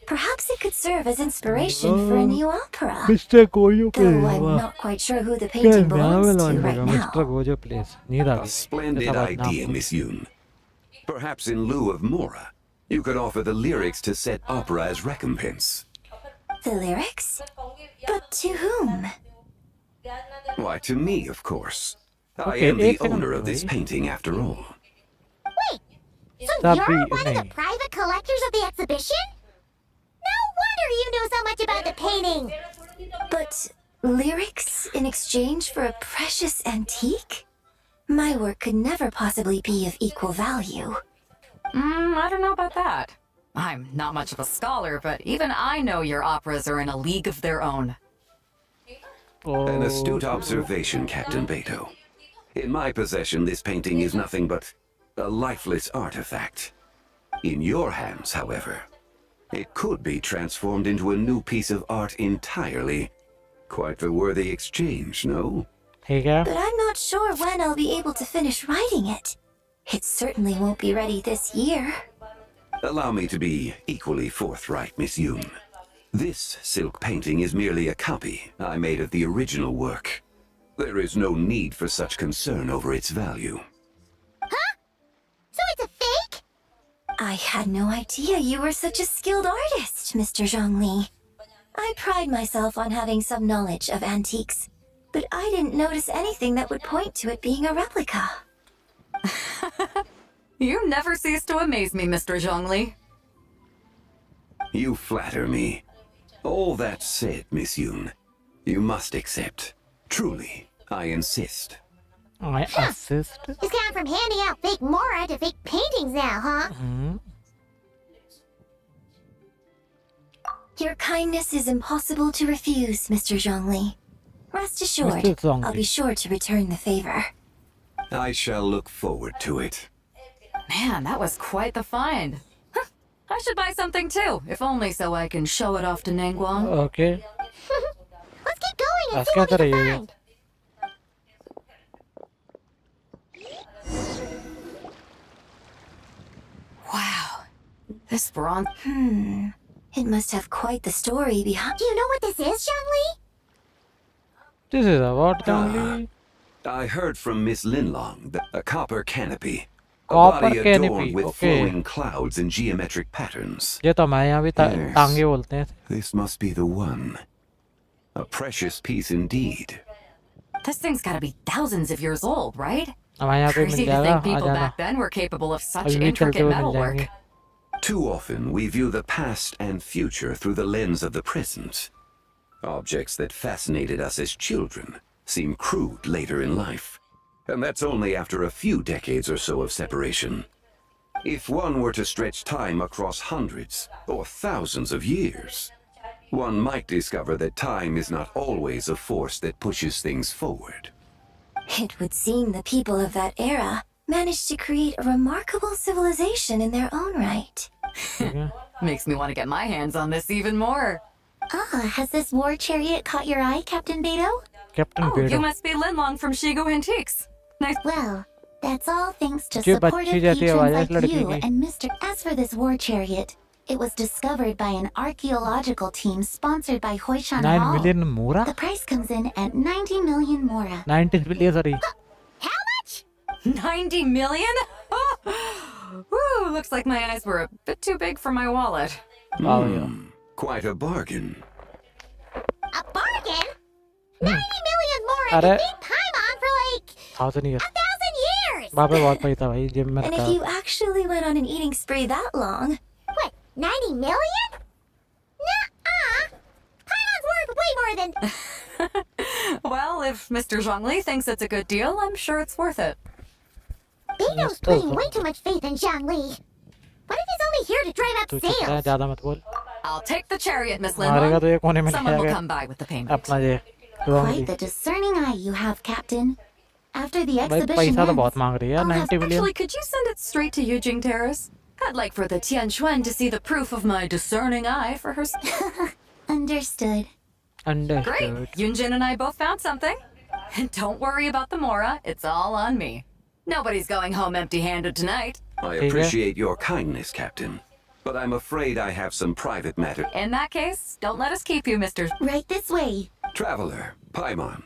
perhaps it could serve as inspiration for a new opera. Mr. Goyo Though I'm not quite sure who the painting belongs to right Mr. now. Gojo please. A splendid idea, Miss Yoon. Perhaps in lieu of Mora, you could offer the lyrics to said opera as recompense. The lyrics? But to whom? Why, to me, of course. I Okay, am the एक second owner of this भाई. painting, after all. So Tubby, you're one of the नहीं. private collectors of the exhibition? No wonder you knew so much about the painting. But lyrics in exchange for a precious antique? My work could never possibly be of equal value. I don't know about that. I'm not much of a scholar, but even I know your operas are in a league of their own. An astute observation, Captain Beto. In my possession, this painting is nothing but a lifeless artifact. In your hands, however, it could be transformed into a new piece of art entirely. Quite a worthy exchange, no? ठीक है. But I'm not sure when I'll be able to finish writing it. It certainly won't be ready this year. Allow me to be equally forthright, Miss Yoon. This silk painting is merely a copy I made of the original work. There is no need for such concern over its value. Huh? So it's a fake? I had no idea you were such a skilled artist, Mr. Zhongli. I pride myself on having some knowledge of antiques, but I didn't notice anything that would point to it being a replica. You never cease to amaze me, Mr. Zhongli. You flatter me. All that said, Miss Yoon, you must accept. Truly, I insist. I assist. It's gone from handing out fake Mora to fake paintings now, huh? Your kindness is impossible to refuse, Mr. Zhongli. Rest assured, Mr. Zhongli. I'll be sure to return the favor. I shall look forward to it. Man, that was quite the find. Huh, I should buy something too, if only so I can show it off to Nangguang. Okay. Let's keep going and आज see क्या what we कर रही can है ये? find. Wow, this bronze. It must have quite the story behind. Do you know what this is, Zhongli? This is a what, Zhongli? I heard from Miss Linlong that a copper canopy. A Copper body canopy, adorned with okay. flowing clouds and geometric patterns. ये तो हमारे यहाँ भी Yes. टांगे बोलते हैं. This must be the one. A precious piece indeed. This thing's gotta be thousands of years old, right? हमारे यहाँ पे Crazy मिल to जाएगा. think आ people जाना. back then were capable of such अभी भी चलते intricate हुए मिल metalwork. जाएंगे. Too often, we view the past and future through the lens of the present. Objects that fascinated us as children seem crude later in life. And that's only after a few decades or so of separation. If one were to stretch time across hundreds or thousands of years, one might discover that time is not always a force that pushes things forward. It would seem the people of that era managed to create a remarkable civilization in their own right. Makes me want to get my hands on this even more. Ah, has this war chariot caught your eye, Captain Beto? Captain Oh, you Beto. must be Linlong from Shigo Antiques. Nice. Well, that's all thanks to जो supportive बच्ची जैसी patrons आवाज है इस like लड़की you की. and Mr. As for this war chariot, it was discovered by an archaeological team sponsored by Hoishan 9 Hall. million Mora? The price comes in at 90 million Mora. 19 billion, sorry. How much? 90 million? Woo, looks like my eyes were a bit too big for my wallet. Wow, yeah. Quite a bargain. A bargain? 90 million Mora अरे. to beat Paimon for like 1000 years. 1,000 years! वहाँ पे बहुत पैसा भाई gym में And रखा. if you actually went on an eating spree that long, What, 90 million? Nuh-uh! Paimon's worth way more than... Well, if Mr. Zhongli thinks it's a good deal, I'm sure it's worth it. Beto's putting way too much faith in Zhongli. What if he's only here to drive तू up चुप रह sales? ज़्यादा मत बोल. I'll take the chariot, Miss मारेगा तो Linlong. ये कोने में Someone will नहीं come by with the payment. अपना ये. Quite the discerning eye you have, Captain. After the भाई exhibition पैसा तो ends, बहुत मांग रही है. I'll have 90 billion. Actually, could you send it straight to Yujing Terrace? I'd like for the Tianquan to see the proof of my discerning eye for her. Understood. Great. Understood. Yunjin and I both found something. And don't worry about the Mora. It's all on me. Nobody's going home empty-handed tonight. I appreciate your kindness, Captain, but I'm afraid I have some private matter. In that case, don't let us keep you, Mr. Right this way. Traveler, Paimon,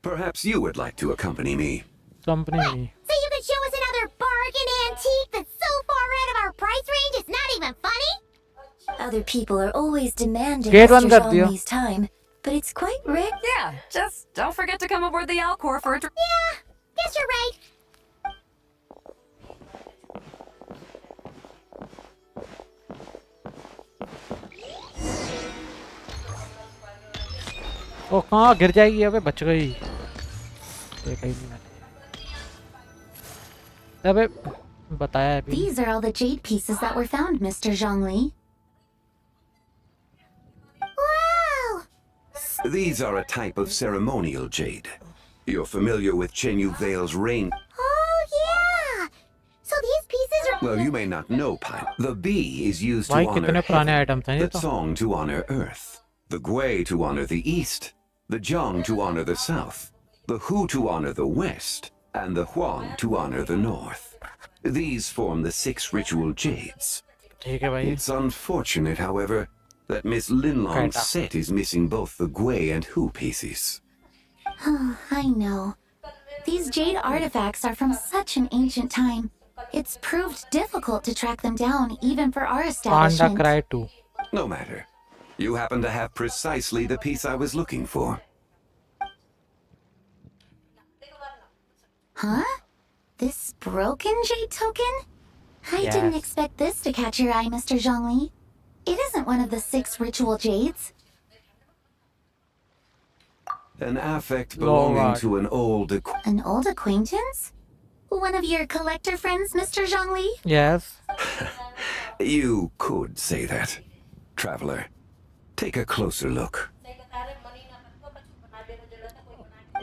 perhaps you would like to accompany me. Company me. So you could show us another bargain antique that's so far out of our price range it's not even funny? Other people are always demanding Gate one Mr. kar diyo. Zhongli's time, but it's quite rare. Yeah, just don't forget to come aboard the Alcor for a Yeah, guess you're right. ओ कहाँ गिर जाएगी अबे बच गई देखा ही नहीं मैंने अबे बताया अभी These are all the jade pieces that were found, Mr. Zhongli. Wow! These are a type of ceremonial jade. You're familiar with Chenyu Vale's rain. Oh, yeah! So these pieces are... Well, you may not know, Pai. The B is used to भाई honor कितने पुराने heaven, items हैं ये the तो Song to honor earth, the Gui to honor the east, the Jiang to honor the south, the Hu to honor the west, and the Huang to honor the north. These form the 6 ritual jades. ठीक है भाई It's unfortunate, however, that Miss Linlong's Kinda. set is missing both the Gui and Hu pieces. I know. These jade artifacts are from such an ancient time. It's proved difficult to track them down, even for our Panda establishment. Cry 2 No matter. You happen to have precisely the piece I was looking for. Huh? This broken jade token? I Yes. didn't expect this to catch your eye, Mr. Zhongli. It isn't one of the 6 ritual jades. An affect belonging Lord. to an old An old acquaintance? One of your collector friends, Mr. Zhongli? Yes You could say that. Traveler, take a closer look.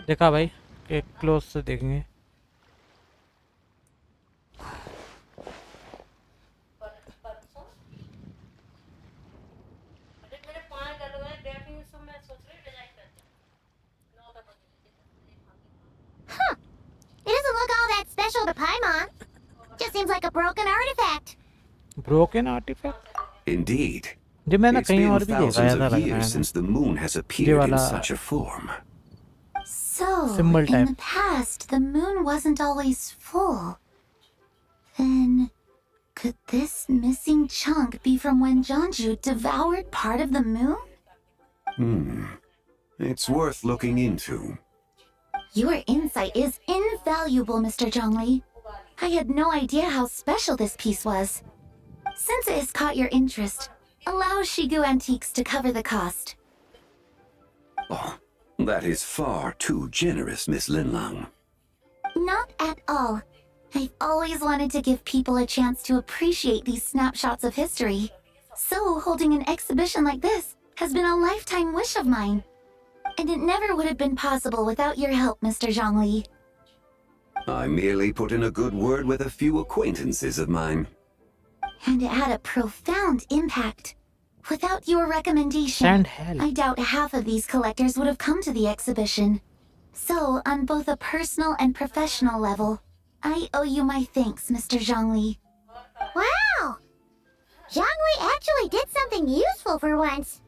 देखा भाई एक close से देखेंगे Huh. It doesn't look all that special to Paimon. Just seems like a broken artifact. Broken artifact Indeed. जी मैंने It's कहीं been और भी देखा thousands ऐसा of लग रहा years है since the moon has appeared in वाला- such a form. So, Symbol in type. the past, the moon wasn't always full. Then, could this missing chunk be from when Jeonju devoured part of the moon? It's worth looking into. Your insight is invaluable, Mr. Zhongli. I had no idea how special this piece was. Since it has caught your interest, allow Shigu Antiques to cover the cost. Oh, that is far too generous, Miss Linlang. Not at all. I've always wanted to give people a chance to appreciate these snapshots of history. So, holding an exhibition like this has been a lifetime wish of mine. And it never would have been possible without your help, Mr. Zhongli. I merely put in a good word with a few acquaintances of mine. And it had a profound impact. Without your recommendation, And hell. I doubt half of these collectors would have come to the exhibition. So, on both a personal and professional level, I owe you my thanks, Mr. Zhongli. Wow! Zhongli actually did something useful for once.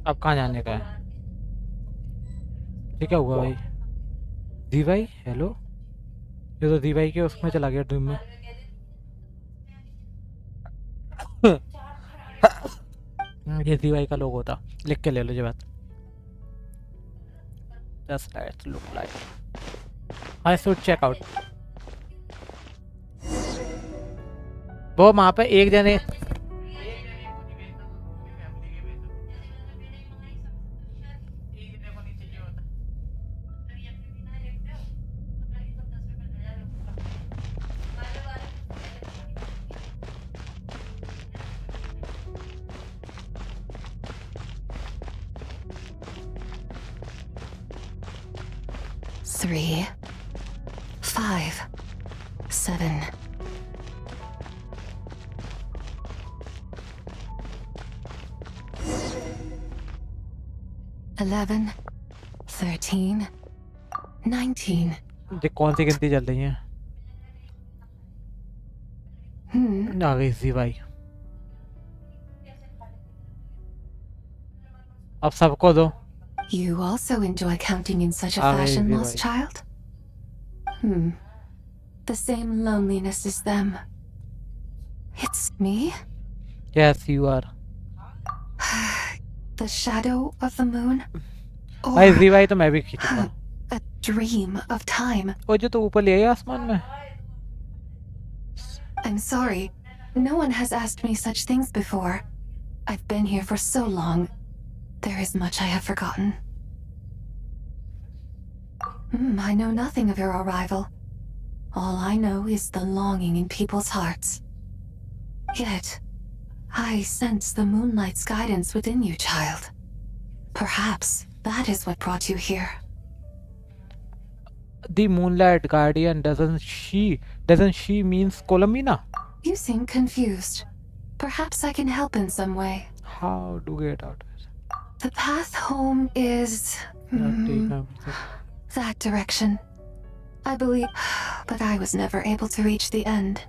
अब कहाँ जाने का है ये क्या हुआ भाई दी भाई हेलो ये तो दी भाई के उसमें चला गया ड्रीम में ये दी भाई का लोगो था लिख के ले लो ये बात Just let's look like I should check out वो वहाँ पे एक जने 3, 5, 7. $11, 13, 19. ये कौन सी गिनती चल रही है? आ गई जी भाई। अब सबको दो। You also enjoy counting in such a Ah, fashion, maybe, lost child? The same loneliness as them. It's me? Yes, you are. The shadow of the moon? भाई Or जी भाई तो मैं भी खींचूंगा। a dream of time? वो जो तो ऊपर ले आई आसमान में। I'm sorry. No one has asked me such things before. I've been here for so long. There is much I have forgotten. I know nothing of your arrival. All I know is the longing in people's hearts. Yet, I sense the moonlight's guidance within you, child. Perhaps that is what brought you here. The moonlight guardian doesn't she means Colomina? You seem confused. Perhaps I can help in some way. How to get out of it? The path home is that direction. I believe, but I was never able to reach the end.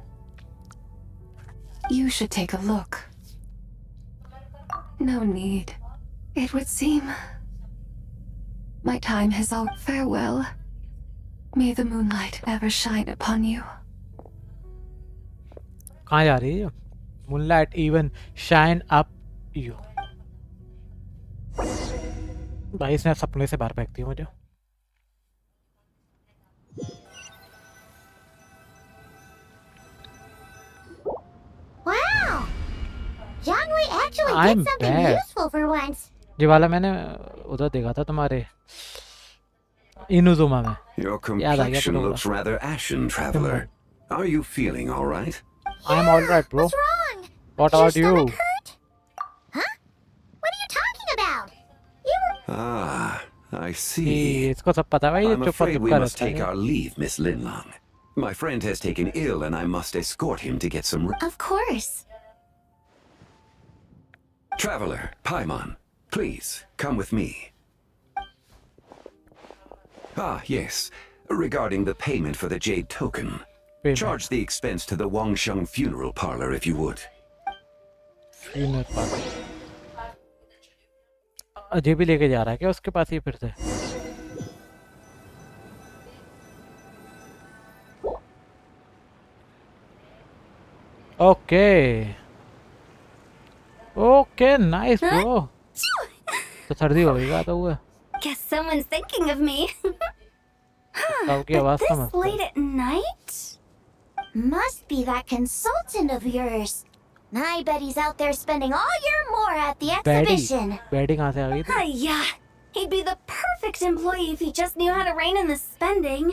You should take a look. No need. It would seem my time has all. Farewell. May the moonlight ever shine upon you. कहाँ जा रही है? Moonlight even shine up you. भाई इसने सपने से बाहर फेंकती है मुझे। Wow! Jiangwei actually I'm did something bad. useful for once. ये वाला मैंने उधर देखा था तुम्हारे इनुजुमा में। Your याद आ गया complexion तुम्हें looks rather ashen, traveler. Are you feeling all right? I'm all right, bro. What's wrong? What Does about your you? stomach hurt? Huh? What are you talking about? You were... Ah, I कि see. इसको सब पता है भाई, ये I'm चुप afraid we कर must रहता take है। our leave, Miss Linlong. My friend has taken ill and I must escort him to get some rest. Of course. Traveler, Paimon, please, come with me. Ah, yes. Regarding the payment for the jade token. Payment. Charge the expense to the Wangsheng funeral parlor if you would. Funeral parlor. Ajay भी लेके जा रहा है क्या उसके पास ही फिर से? Okay. Okay, nice, bro. तो सर्दी हो गई क्या तो हुआ? Guess someone's thinking of me. ताऊ की But आवाज this समझ। late at night? Must be that consultant of yours. I bet he's out there spending all year more at the exhibition. Baddie कहाँ से आ गई थी? Yeah, he'd be the perfect employee if he just knew how to rein in the spending.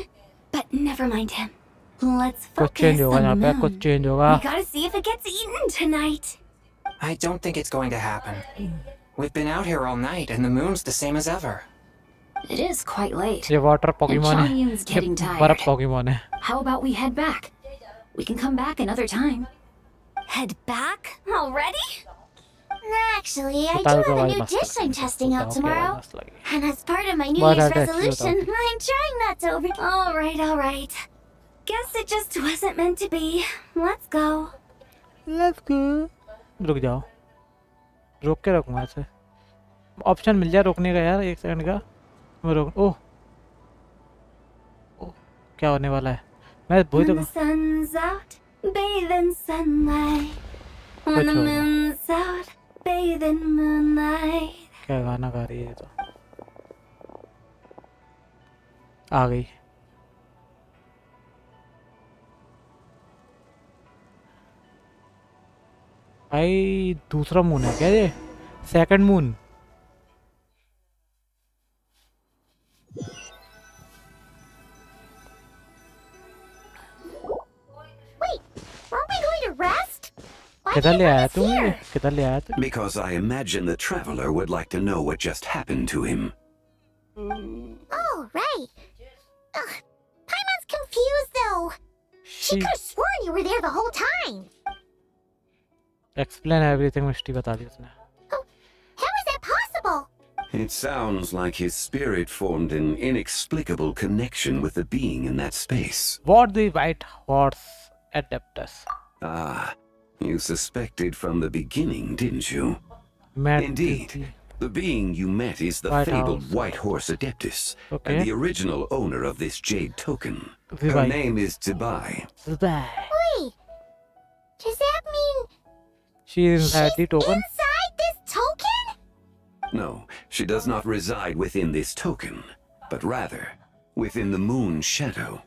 But never mind him. Let's कुछ focus change होगा on यहाँ the पे, moon. कुछ change होगा। We gotta see if it gets eaten tonight. I don't think it's going to happen. We've been out here all night, and the moon's the same as ever. It is quite late. ये water And Pokemon है। Chongyun's getting ये tired. बर्फ Pokemon है। How about we head back? We can come back another time. Head back? Already? Actually, I do बताओ have a भाई new मस्त dish I'm लगी। testing out बताओ क्या tomorrow. मस्त लगी। And as part of my New What Year's are the actual resolution, I'm trying not to over... All right. Guess it just wasn't meant to be. Let's go. Let's go. रुक जाओ। रोक के रखूँगा ऐसे। Option मिल जाए रोकने का यार, एक सेकंड का। मैं रोक। ओह। ओह, क्या होने वाला है? मैं वही तो When the sun's out, bathe in sunlight. When the कुछ होगा। moon's out, bathe in moonlight. क्या गाना गा रही है ये तो? आ गई। भाई दूसरा मून है क्या ये? Second moon. Wait, aren't we going to rest? Why किधर did ले you आया bring us तू? here? किधर ले आया तू? Because I imagine the traveler would like to know what just happened to him. Oh, right. She could have sworn you were there the whole time. Explain everything मिष्टी बता दी उसने. How is that possible? It sounds like his spirit formed an inexplicable connection with the being in that space. What the white horse adeptus? Ah, you suspected from the beginning, didn't you? Met Indeed. The being you met is the White fabled House. White Horse Adeptus, Okay. and the original owner of this jade token. Her Zibai. name is Zibai. Wait, does that mean She is inside the token. inside this token? No, she does not reside within this token, but rather within the moon's shadow.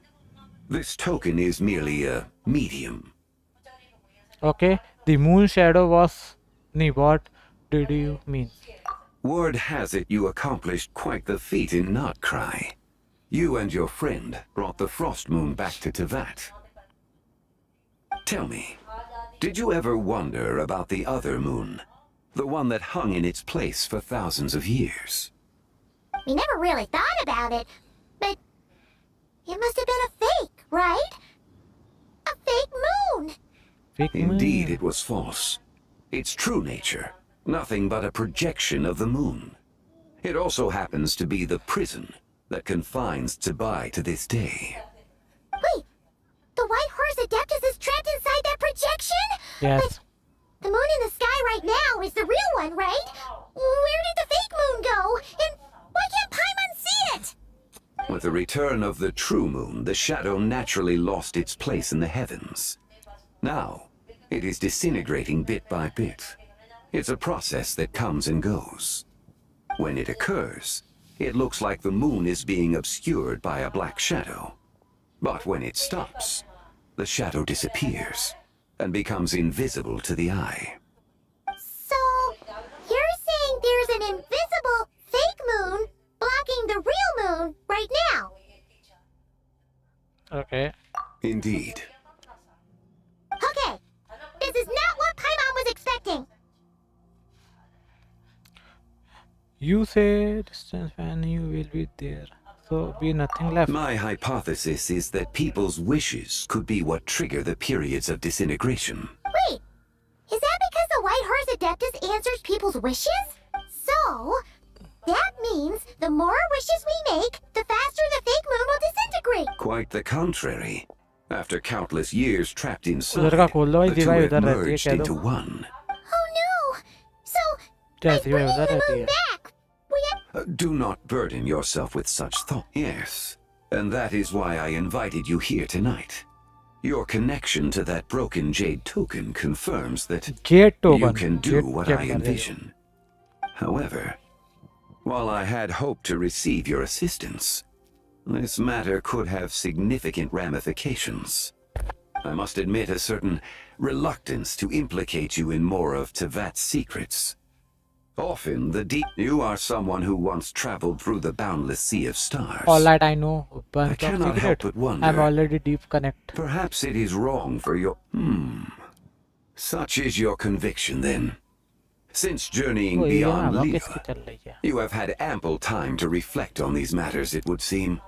This token is merely a medium. Okay, the moon shadow was. What did you mean? Word has it you accomplished quite the feat in Notcry. You and your friend brought the Frost Moon back to Tevat. Tell me, did you ever wonder about the other moon? The one that hung in its place for thousands of years? We never really thought about it, but it must have been a fake, right? A fake moon. Fake Indeed, moon. it was false. Its true nature, nothing but a projection of the moon. It also happens to be the prison that confines Tsibai to this day. Wait, the White Horse Adeptus is trapped inside that projection? Yes. But the moon in the sky right now is the real one, right? Where did the fake moon go? And why can't Paimon see it? With the return of the true moon, the shadow naturally lost its place in the heavens. Now, it is disintegrating bit by bit. It's a process that comes and goes. When it occurs, it looks like the moon is being obscured by a black shadow. But when it stops, the shadow disappears and becomes invisible to the eye. So, you're saying there's an invisible fake moon blocking the real moon right now? Okay. Indeed. Okay, this is not what Paimon was expecting. You say distance when you will be there. So be nothing left. My hypothesis is that people's wishes could be what trigger the periods of disintegration. Wait, is that because the White Horse Adeptus answers people's wishes? So, that means the more wishes we make, the faster the fake moon will disintegrate. Quite the contrary. After countless years trapped inside, उधर का खोल दो भाई, the two जीवा have उधर रहती है, merged कह दो. into one. Oh no! So, क्या by जीवा bringing उधर the रहती moon है. back, we have... Do not burden yourself with such thought. Yes, and that is why I invited you here tonight. Your connection to that broken jade token confirms that Jade you token. can do Jade what check I कर दे. envision. However, while I had hoped to receive your assistance, this matter could have significant ramifications. I must admit a certain reluctance to implicate you in more of Tevat's secrets. Often, the deep... You are someone who once traveled through the boundless sea of stars. All that I know. I Bunch of cannot help secret. but wonder. I'm already deep connect. Perhaps it is wrong for your... Such is your conviction, then. Since journeying Oh, yeah, beyond वो Leo, किसकी चल रही है? you have had ample time to reflect on these matters, it would seem.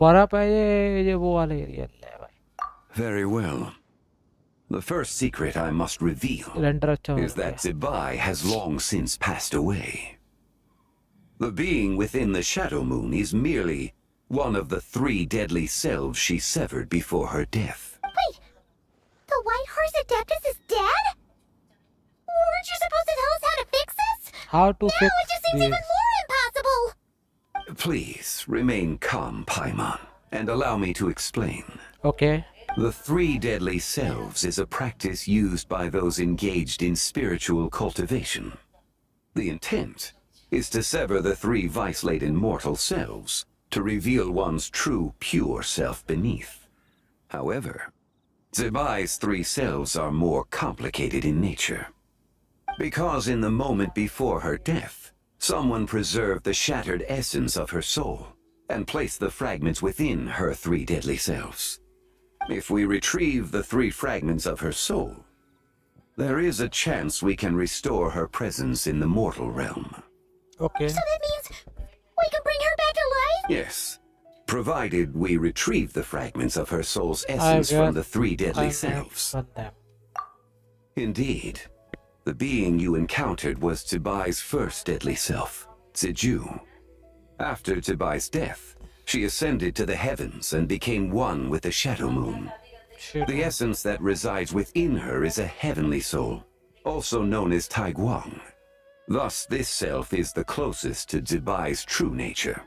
बर्फ है ये वो वाला एरिया है भाई. Very well. The first secret I must reveal Render अच्छा हो is that गया. Zibai has long since passed away. The being within the Shadow Moon is merely one of the 3 deadly selves she severed before her death. Wait, the White Horse Adeptus is dead? Weren't you supposed to tell us how to fix this? How to Now fix it just seems this? even more impossible. Please remain calm, Paimon, and allow me to explain. Okay. The 3 deadly selves is a practice used by those engaged in spiritual cultivation. The intent is to sever the 3 vice-laden mortal selves to reveal one's true, pure self beneath. However, Zibai's 3 selves are more complicated in nature. Because in the moment before her death, someone preserved the shattered essence of her soul and placed the fragments within her 3 deadly selves. If we retrieve the 3 fragments of her soul, there is a chance we can restore her presence in the mortal realm. Okay. So that means we can bring her back to life? Yes, provided we retrieve the fragments of her soul's I essence from the guess three I deadly might selves. run them. Indeed, the being you encountered was Tibai's first deadly self, Ziju. After Tibai's death, she ascended to the heavens and became one with the Shadow Moon. The essence that resides within her is a heavenly soul, also known as Taiguang. Thus, this self is the closest to Zibai's true nature.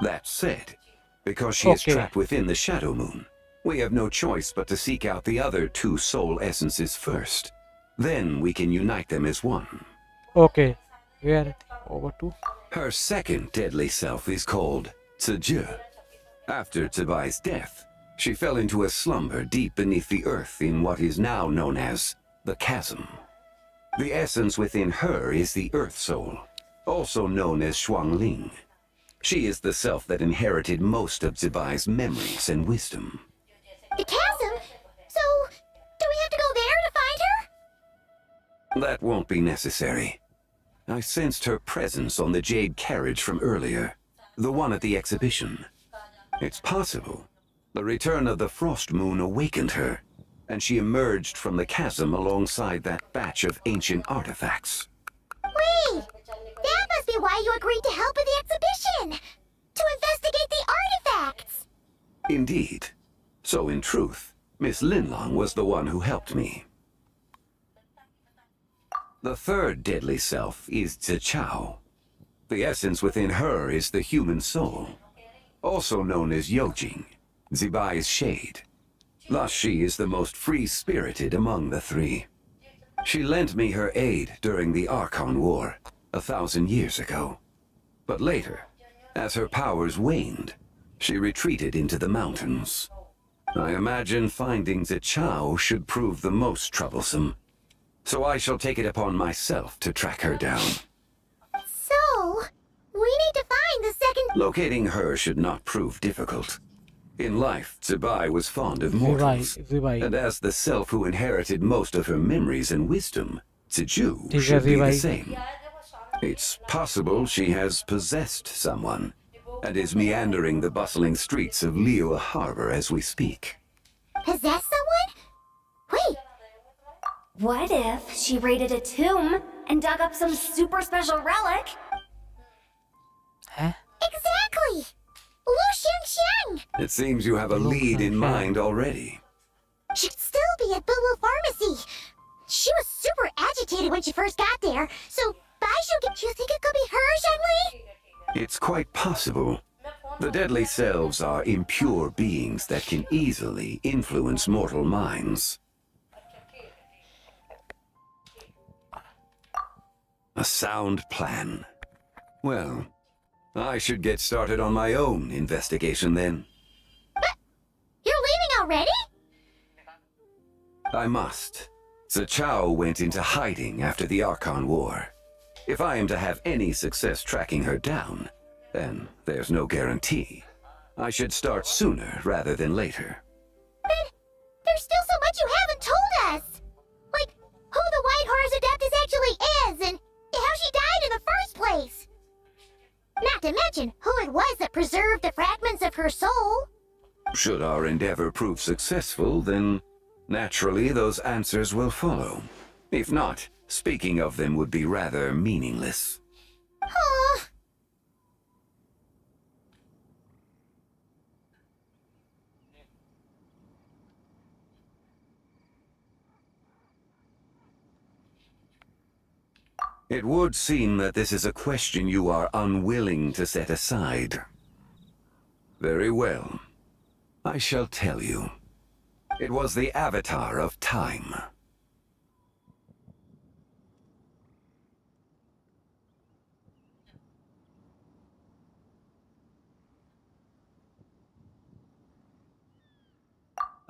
That said, because she is Okay. trapped within the Shadow Moon, we have no choice but to seek out the other two soul essences first. Then we can unite them as one. Okay, we are over to. Her second deadly self is called Ziju. After Tibai's death, she fell into a slumber deep beneath the earth in what is now known as the Chasm. The essence within her is the Earth Soul, also known as Shuangling. She is the self that inherited most of Zibai's memories and wisdom. The chasm? So, do we have to go there to find her? That won't be necessary. I sensed her presence on the jade carriage from earlier, the one at the exhibition. It's possible the return of the Frost Moon awakened her, and she emerged from the chasm alongside that batch of ancient artifacts. Wait! That must be why you agreed to help with the exhibition! To investigate the artifacts! Indeed. So in truth, Miss Linlong was the one who helped me. The third deadly self is Zichao. The essence within her is the human soul, also known as Yojing, Zibai's shade. Thus she is the most free-spirited among the three. She lent me her aid during the Archon War 1,000 years ago. But later, as her powers waned, she retreated into the mountains. I imagine finding Zichao should prove the most troublesome, so I shall take it upon myself to track her down. So, we need to find the second... Locating her should not prove difficult. In life, Zibai was fond of mortals, Zibai. and as the self who inherited most of her memories and wisdom, Ziju Tiga should be the Zibai. same. It's possible she has possessed someone, and is meandering the bustling streets of Liyue Harbor as we speak. Possess someone? Wait, What if she raided a tomb and dug up some super special relic? Huh? exactly! Lu Xiangxiang! It seems you have a lead in mind already. Should still be at Boo Boo Pharmacy. She was super agitated when she first got there, so Baishu, you think it could be her, Zhengli? It's quite possible. The deadly selves are impure beings that can easily influence mortal minds. A sound plan. Well, I should get started on my own investigation then. You're leaving already? I must. Zichao went into hiding after the Archon War. If I am to have any success tracking her down, then there's no guarantee. I should start sooner rather than later. But there's still so much you haven't told us! Like, who the White Horse Adeptus actually is, and how she died in the first place! Not to mention who it was that preserved the fragments of her soul. Should our endeavor prove successful, then naturally those answers will follow. If not, speaking of them would be rather meaningless. Huh. It would seem that this is a question you are unwilling to set aside. Very well. I shall tell you. It was the Avatar of Time.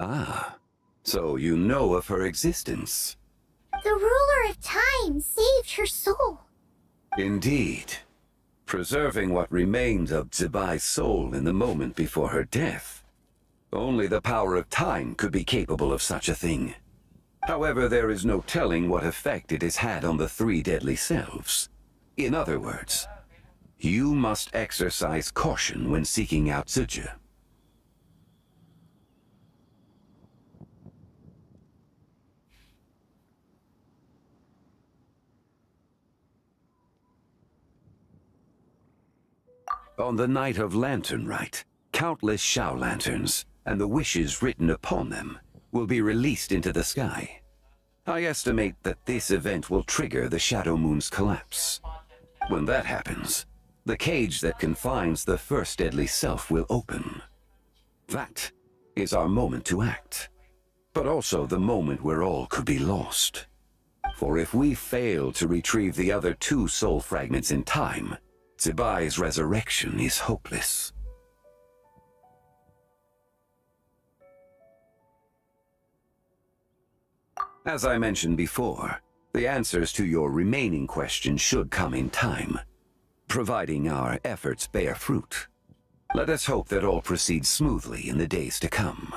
Ah, so you know of her existence. The ruler of time saved her soul. Indeed. Preserving what remained of Zibai's soul in the moment before her death. Only the power of time could be capable of such a thing. However, there is no telling what effect it has had on the three deadly selves. In other words, You must exercise caution when seeking out Tsuchi. On the night of Lantern Rite, countless Shao lanterns, and the wishes written upon them, will be released into the sky. I estimate that this event will trigger the Shadow Moon's collapse. When that happens, the cage that confines the first deadly self will open. That is our moment to act, but also the moment where all could be lost. For if we fail to retrieve the other 2 soul fragments in time, Tsubai's resurrection is hopeless. As I mentioned before, the answers to your remaining questions should come in time, providing our efforts bear fruit. Let us hope that all proceeds smoothly in the days to come.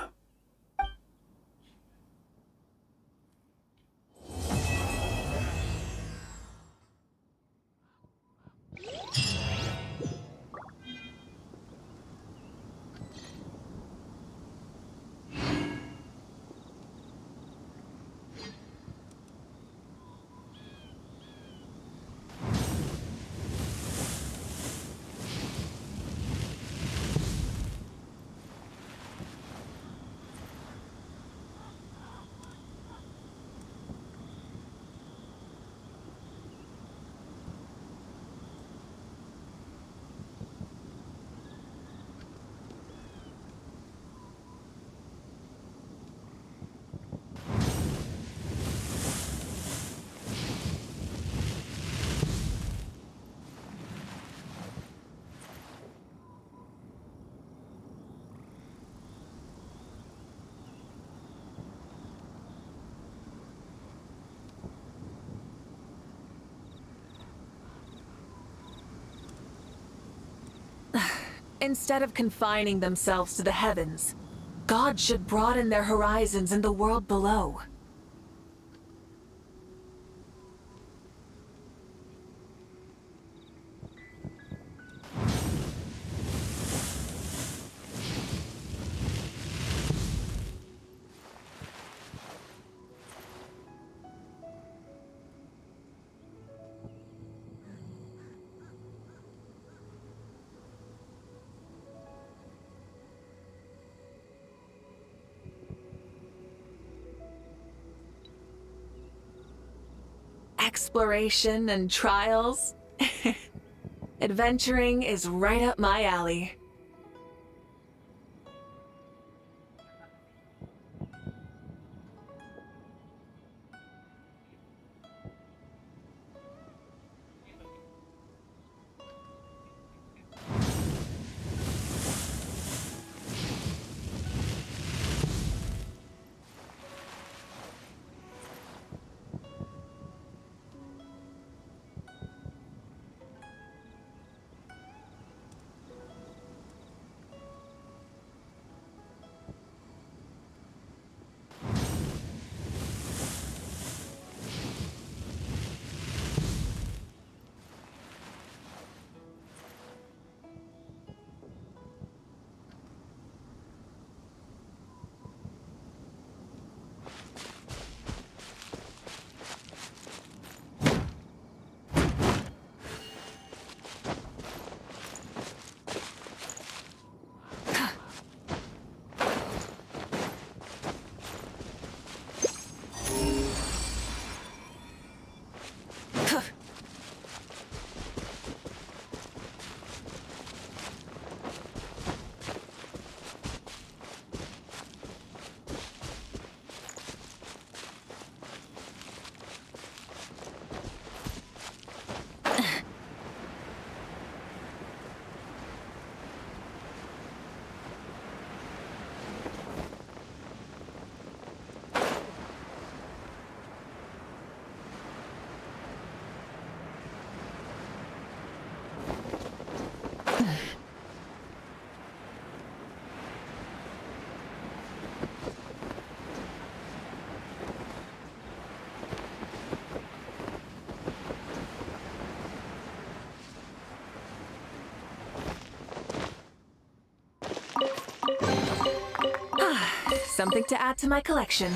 Instead of confining themselves to the heavens, God should broaden their horizons in the world below. Exploration and trials. Adventuring is right up my alley. Something to add to my collection.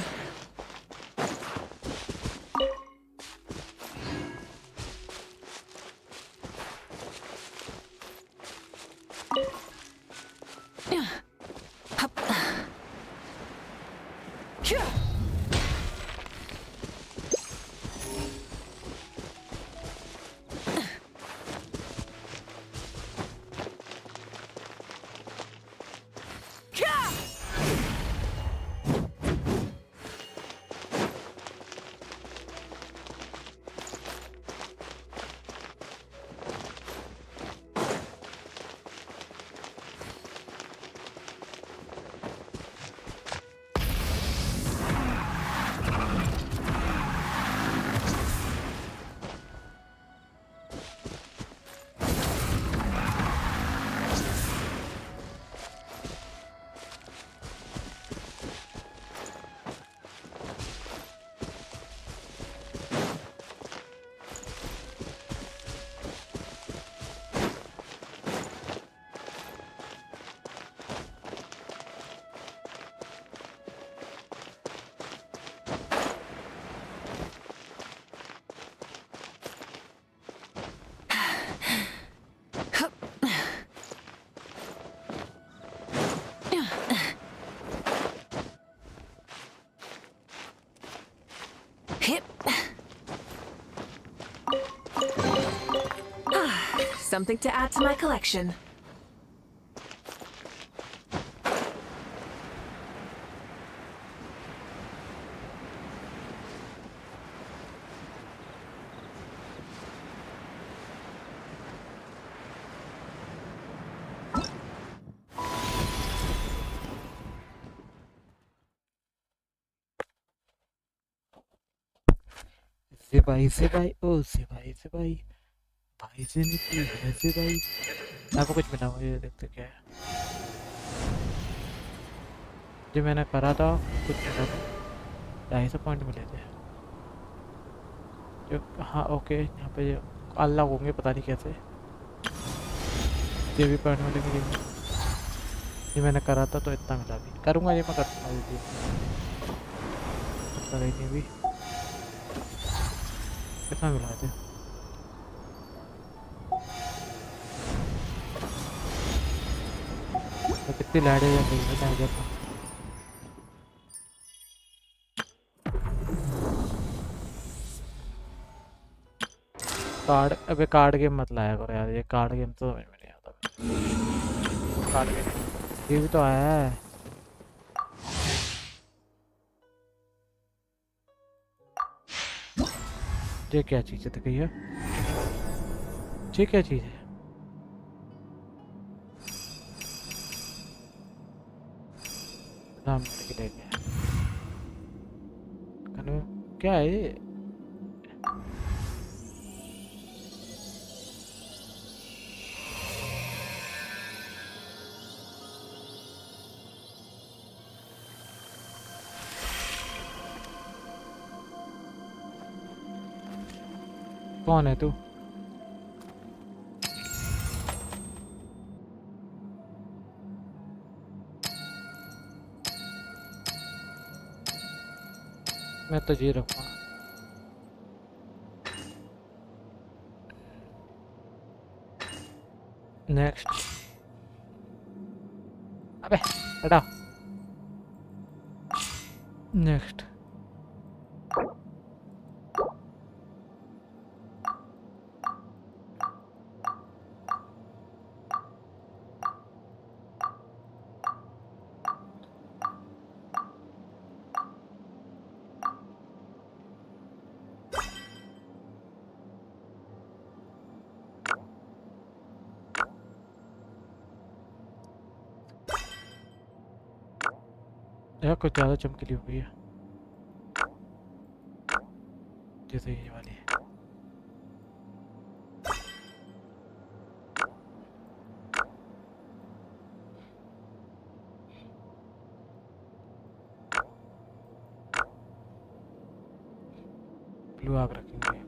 Something to add to my collection. से भाई ओ से भाई भाई से निकली ऐसे भाई आपको कुछ मिला मुझे देखते क्या है जो मैंने करा था कुछ मिला था 250 पॉइंट मिले थे जो हाँ ओके यहाँ पे अल्लाह होंगे पता नहीं कैसे ये भी पॉइंट मिले मुझे ये मैंने करा था तो इतना मिला भी करूँगा ये मैं करता नहीं भी कितना मिला थे तो कितनी लाड़े या नहीं बता जब कार्ड अबे कार्ड गेम मत लाया करो यार ये कार्ड गेम तो समझ में नहीं आता कार्ड गेम ये भी तो आया है ये क्या चीज़ है तो कहिए ये क्या चीज़ है नाम के ले गया क्या है ये कौन है तू मैं तो जी रखूँगा नेक्स्ट अबे हटा नेक्स्ट यार कुछ ज़्यादा चमकीली हो गई है जैसे ये वाली है ब्लू आग रखेंगे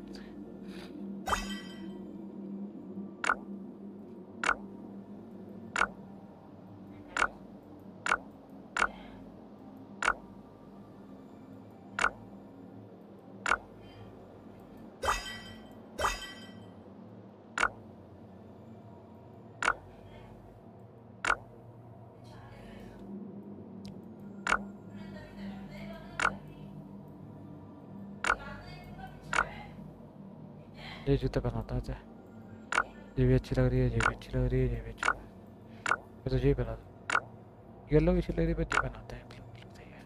ये जूते पहनाता है इसे। ये भी अच्छी लग रही है, ये भी अच्छी लग रही है, ये भी अच्छी लग रही है। मैं तो ये पहना दूँ। येलो भी अच्छी लग रही है, पर ये पहनाते हैं। सही है।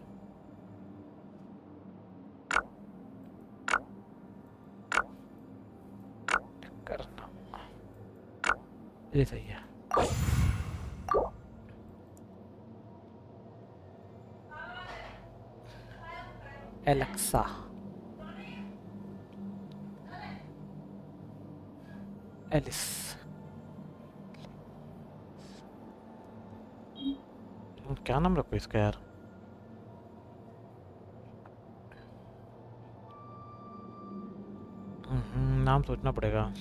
करना ये सही है। एलेक्सा, एलिस, क्या नाम रखो इसका यार? नाम सोचना पड़ेगा।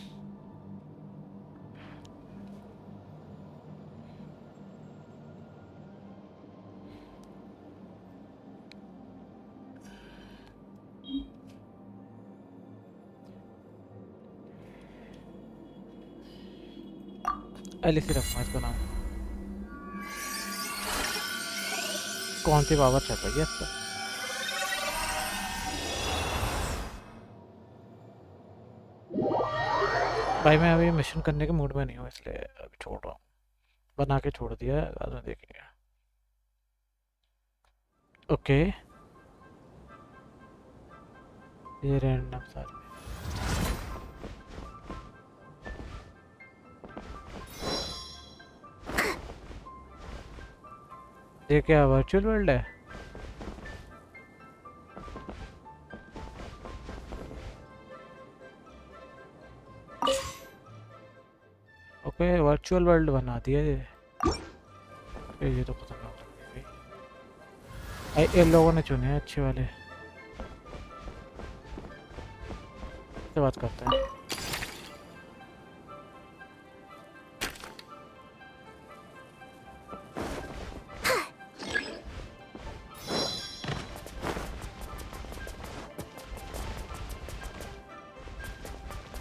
एलिस ही रखना इसका नाम। कौन सी पावर चल रही है इस पर? भाई मैं अभी मिशन करने के मूड में नहीं हूँ, इसलिए अभी छोड़ रहा हूँ। बना के छोड़ दिया है, बाद में देखेंगे। ओके, ये रैंडम सारे ये क्या वर्चुअल वर्ल्ड है? ओके, वर्चुअल वर्ल्ड बना दिया ये तो खतरनाक लग रही है। ये लोगों ने चुने हैं अच्छे वाले। से बात करते हैं।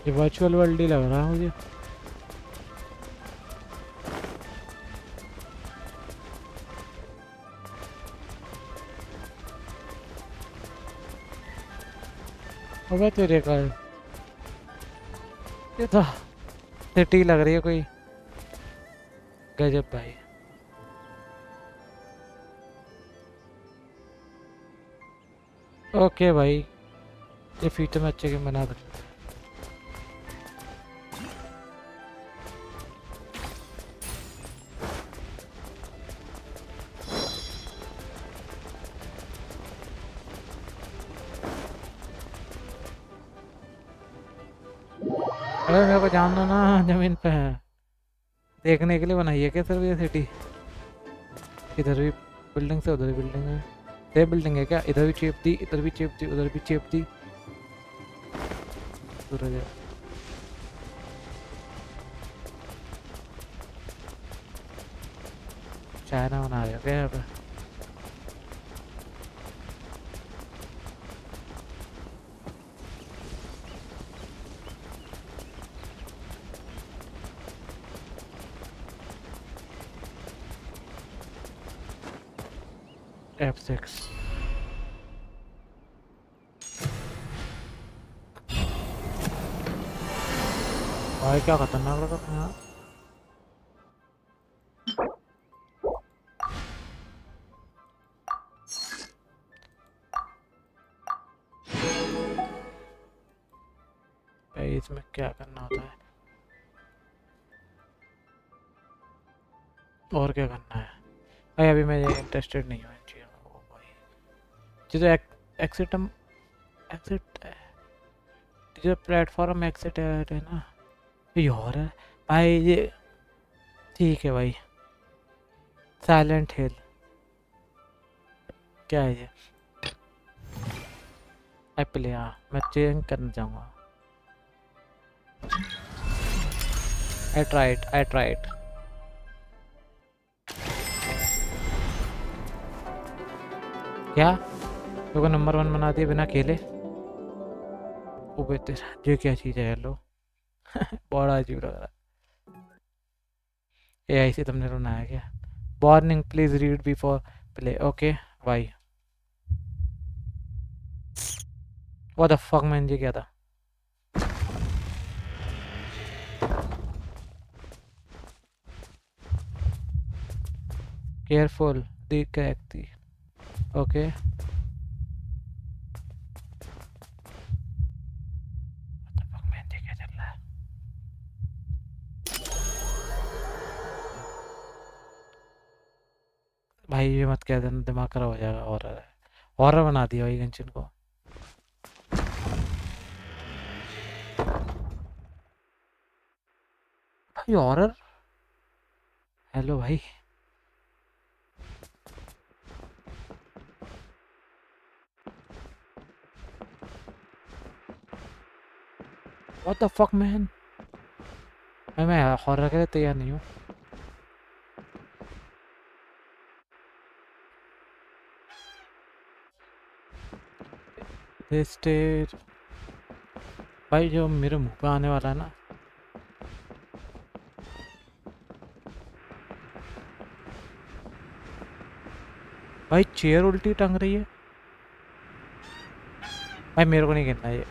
ये वर्चुअल वर्ल्ड ही लग रहा है मुझे। अबे तेरे का ये तो सिटी लग रही है कोई। गजब भाई। ओके भाई, ये फ्यूचर में अच्छे गेम बना सकते हैं। अरे मेरे को जान दो ना, जमीन पे है। देखने के लिए बनाई है क्या सिर्फ ये सिटी? इधर भी बिल्डिंग से, उधर भी बिल्डिंग है। ये बिल्डिंग है क्या? इधर भी चेप दी, इधर भी चेप दी, उधर भी चेप दी। सूरज है। चाइना बना रहे हो क्या यहाँ पे? F6 भाई क्या खतरनाक लगा था यार। भाई इसमें क्या करना होता है और क्या करना है? भाई अभी मैं इंटरेस्टेड नहीं हूँ इन चीज़ों में। ओ भाई जो एक्सिट एक्सिट जो प्लेटफॉर्म एक्सिट है ना, ये और है भाई। ये ठीक है भाई। साइलेंट हिल क्या है ये? एप्पल, हाँ मैं चेंज करना चाहूँगा। I tried. क्या तो नंबर 1 बना दिए बिना खेले? ओ बेटे ये क्या चीज़ है? हेलो बड़ा अजीब लग रहा है। AI से तुमने बनाया क्या? Warning please read before play. Okay भाई व्हाट द फक मैन, ये क्या था? केयरफुल देख के रखती। ओके क्या चल रहा है भाई? ये मत कह देना दिमाग खराब हो जाएगा। हॉरर है, हॉरर बना दिया भाई गेंशिन को। भाई हॉरर, हेलो भाई। व्हाट द फक मैन, मैं हॉरर के लिए तैयार नहीं हूँ। स्टेज भाई जो मेरे मुंह पे आने वाला है ना, भाई चेयर उल्टी टंग रही है। भाई मेरे को नहीं गिनना ये।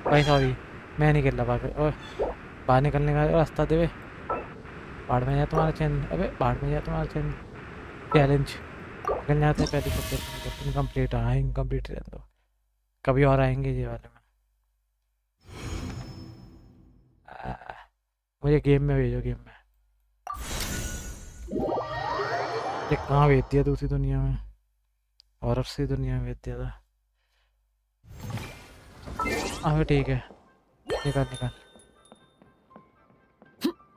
भाई सॉरी, मैं नहीं खेल रहा बाहर। ओए बाहर निकलने का रास्ता दे। बाढ़ में जाए तुम्हारा चैन। अबे बाढ़ में जाए तुम्हारा चैन। चैलेंज निकल जाते हैं पहले। इनकम्प्लीट, हाँ इनकम्प्लीट रहने दो, कभी और आएंगे ये वाले में। मुझे गेम में भेजो, गेम में। ये कहाँ भेज दिया? दूसरी दुनिया में, और सी दुनिया में भेज दिया था। हाँ ठीक है, निकाल निकाल।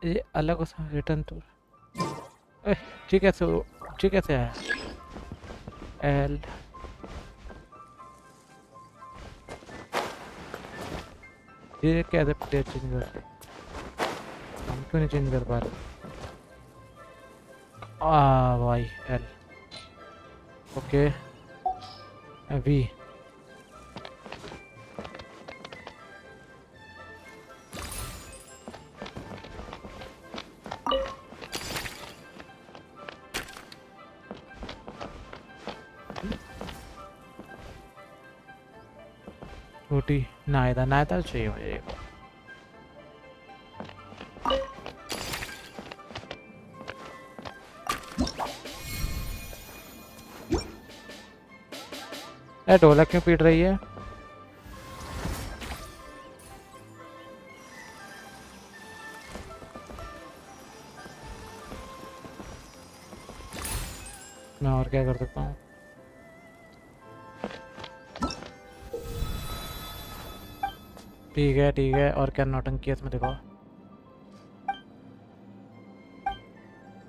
ये अलग उसमें रिटर्न टू। ठीक है, सो ठीक है है एल। ये कैसे प्लेयर चेंज कर, हम क्यों नहीं चेंज कर पा रहे? भाई एल। ओके वी। रोटी नायदा चाहिए मुझे। ढोलक क्यों पीट रही है? मैं और क्या कर सकता हूँ? ठीक है, और क्या नौटंकी है इसमें दिखाओ।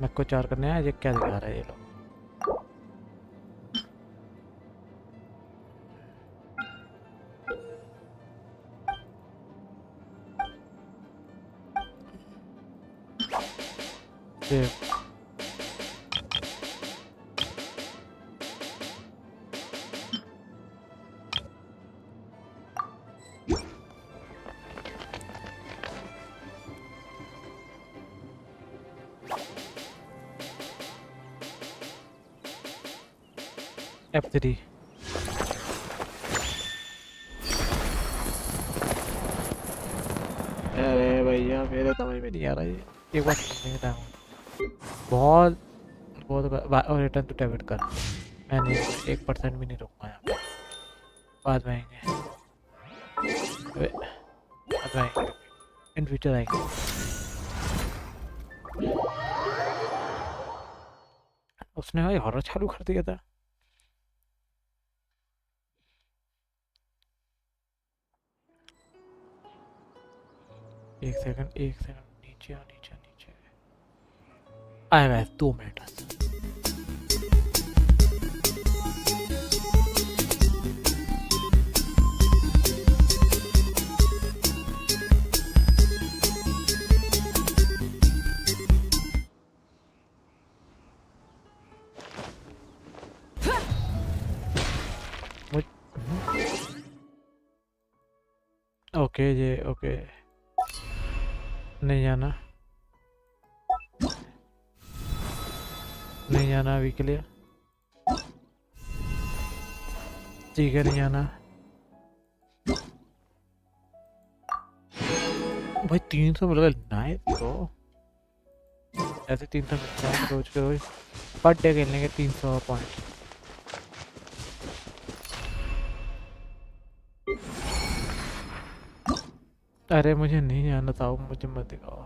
मैं कुछ और करने आया, ये क्या दिखा रहा है ये लोग? ये F3। अरे भैया मेरे समझ में नहीं आ रहा ये। एक बार समझता हूँ, बहुत और रिटर्न टू डेबिट कर। मैंने 1% भी नहीं रुकना यहाँ पे। बाद में आएंगे, बाद में आएंगे, इन फ्यूचर आएंगे। उसने भाई हॉरर चालू कर दिया था। एक सेकंड नीचे आएगा 2 मिनट। ओके ये ओके, नहीं जाना अभी के लिए। ठीक है, नहीं जाना। भाई 300 मिल गए, नाइस तो ऐसे 300 मिलते हैं रोज के रोज, पर डे खेलने के 300 पॉइंट। अरे मुझे नहीं जाना था, मुझे मत दिखाओ।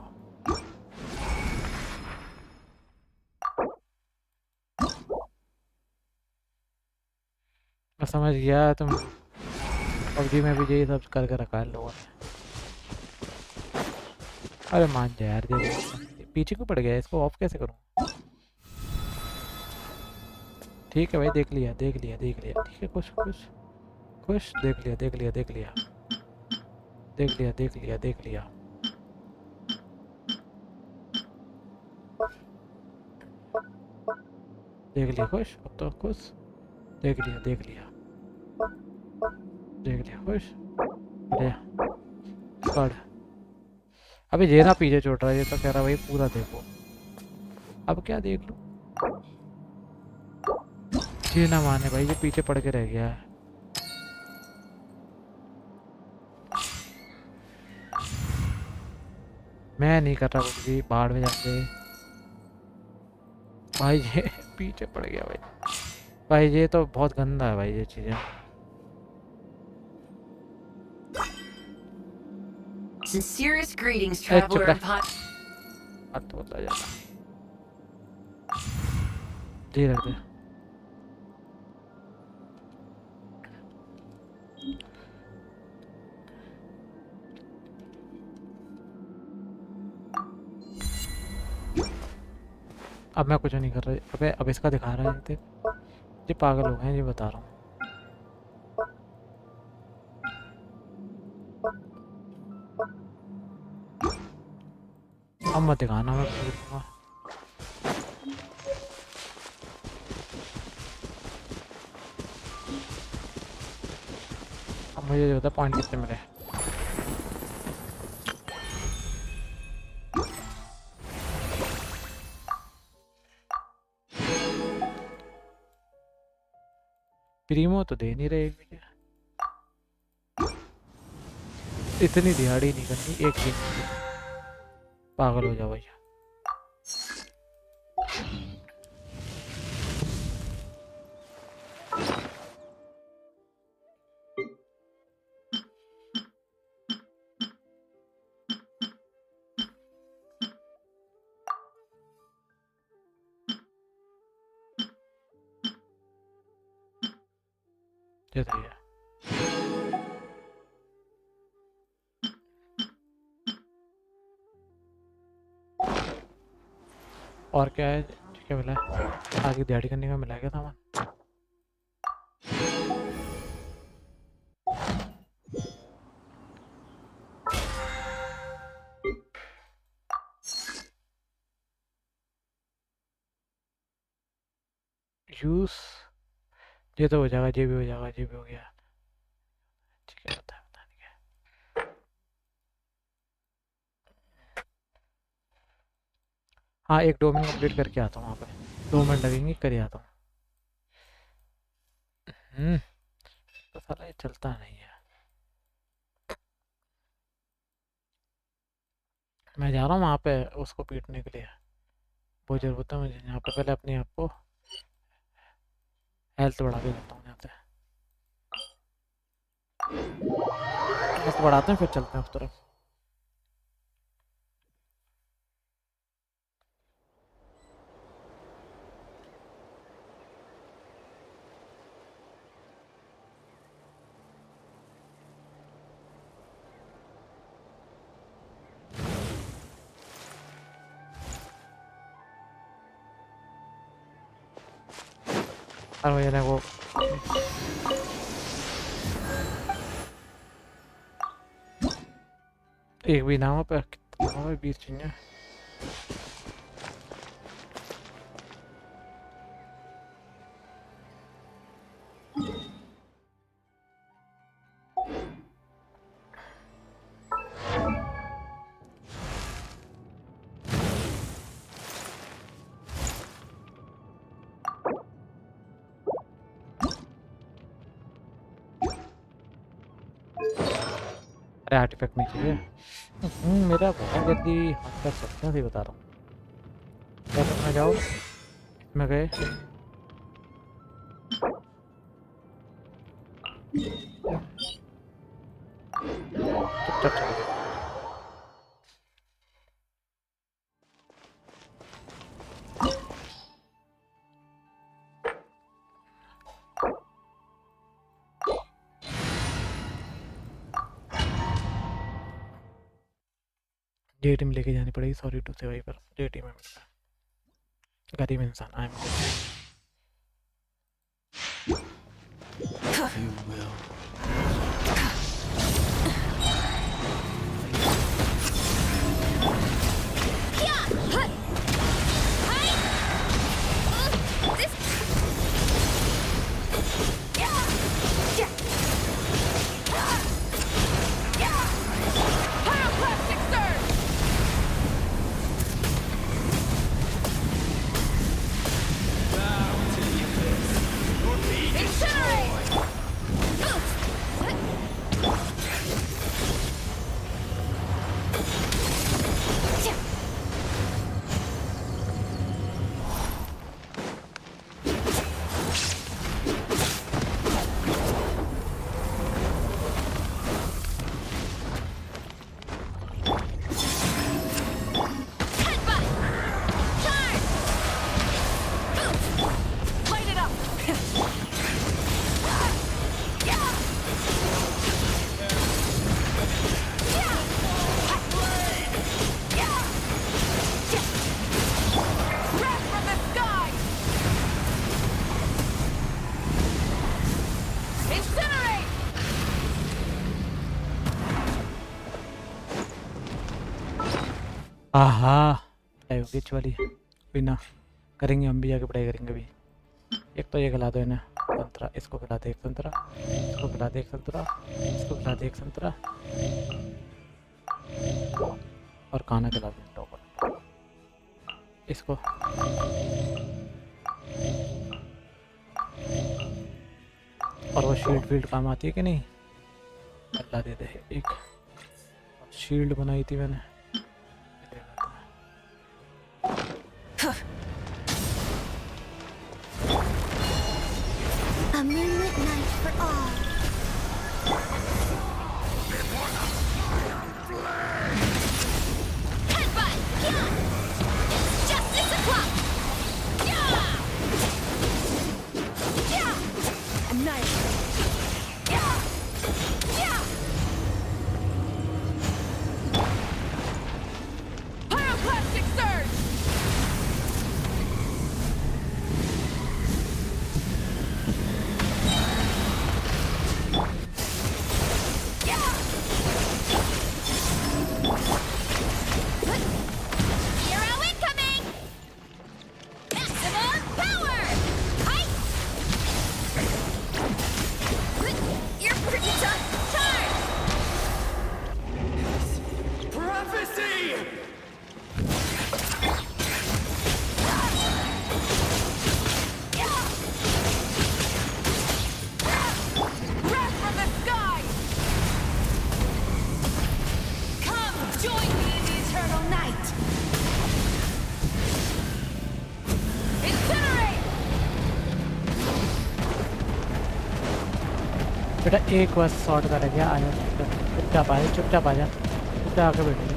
मैं समझ गया तुम पबजी में भी यही सब करके रखा है लोगों ने। अरे मान जा यार, पीछे क्यों पड़ गया, इसको ऑफ कैसे करूं? ठीक है भाई, देख लिया देख लिया देख लिया, ठीक है, खुश खुश खुश, देख लिया देख लिया देख लिया देख लिया देख लिया देख लिया। देख लिया खुश, अब तो खुश, देख लिया देख लिया देख लिया खुश, बढ़िया स्क्वाड। अबे ये ना पीछे छोड़ रहा है, ये तो कह रहा भाई पूरा देखो। अब क्या देख लूं, ये ना माने भाई, ये पीछे पड़ के रह गया है। मैं नहीं कर रहा कुछ भी, बाहर में जाके भाई ये पीछे पड़ गया भाई। भाई ये तो बहुत गंदा है भाई, ये चीजें। Sincerest greetings, चुप traveler रह, of high. बात तो होता जाता। जी रख दे। अब मैं कुछ नहीं कर रहा। अबे अब इसका दिखा रहा है, ये पागल हो गए हैं, ये बता रहा हूँ। अब मत दिखाना, मैं पूछ दूंगा। अब मुझे ये बता पॉइंट कितने मिले। प्रीमो तो दे नहीं रहे एक भी। इतनी दिहाड़ी नहीं करनी एक दिन की। पागल हो जाओ भैया। जैसे ही है। और क्या है, क्या मिला है? आगे दिहाड़ी करने का मिला है क्या सामान? यूज ये तो हो जाएगा, ये भी हो जाएगा, ये भी हो गया। ठीक है, पता है, पता नहीं क्या। हाँ, एक डोमेन कंप्लीट करके आता हूँ वहाँ पे। 2 मिनट लगेंगे, कर आता हूँ। तो साला ये चलता नहीं है। मैं जा रहा हूँ वहाँ पे उसको पीटने के लिए। बहुत जरूरत है मुझे यहाँ पे। पहले अपने आप को हेल्थ बढ़ा के जाता हूँ यहाँ से। हेल्थ बढ़ाते हैं फिर चलते हैं उस तरफ। और भैया ने वो एक भी नाम पे 20 चाहिए। अरे आर्टिफैक्ट नहीं चाहिए। मेरा बहुत जल्दी हाथ कर सकते हैं, सही बता रहा हूँ। क्या करना, जाओ इसमें गए। चुपचाप चलो। जेटी में लेके जानी पड़ेगी, सॉरी टू से, वहीं पर जेटी में मिलता है। गरीब इंसान, आई एम आहा गिच वाली बिना करेंगे, हम भी जाके पढ़ाई करेंगे अभी। एक तो ये खिला दो इन्हें संतरा, इसको खिला दे एक संतरा, इसको खिला दे एक संतरा, इसको खिला दे एक संतरा, और खाना खिला दे टॉपर इसको। और वो शील्ड फील्ड काम आती है कि नहीं, अल्लाह दे दे। एक शील्ड बनाई थी मैंने, A moonlit night for all. Headbutt! Yeah! It's justice o'clock! Yeah! Yeah! Annihilate! Yeah! Yeah! Pyroclastic surge! बेटा एक बार शॉर्ट कर गया, आया चुपचाप आया, चुपचाप आ जा, चुपचाप आके बैठ।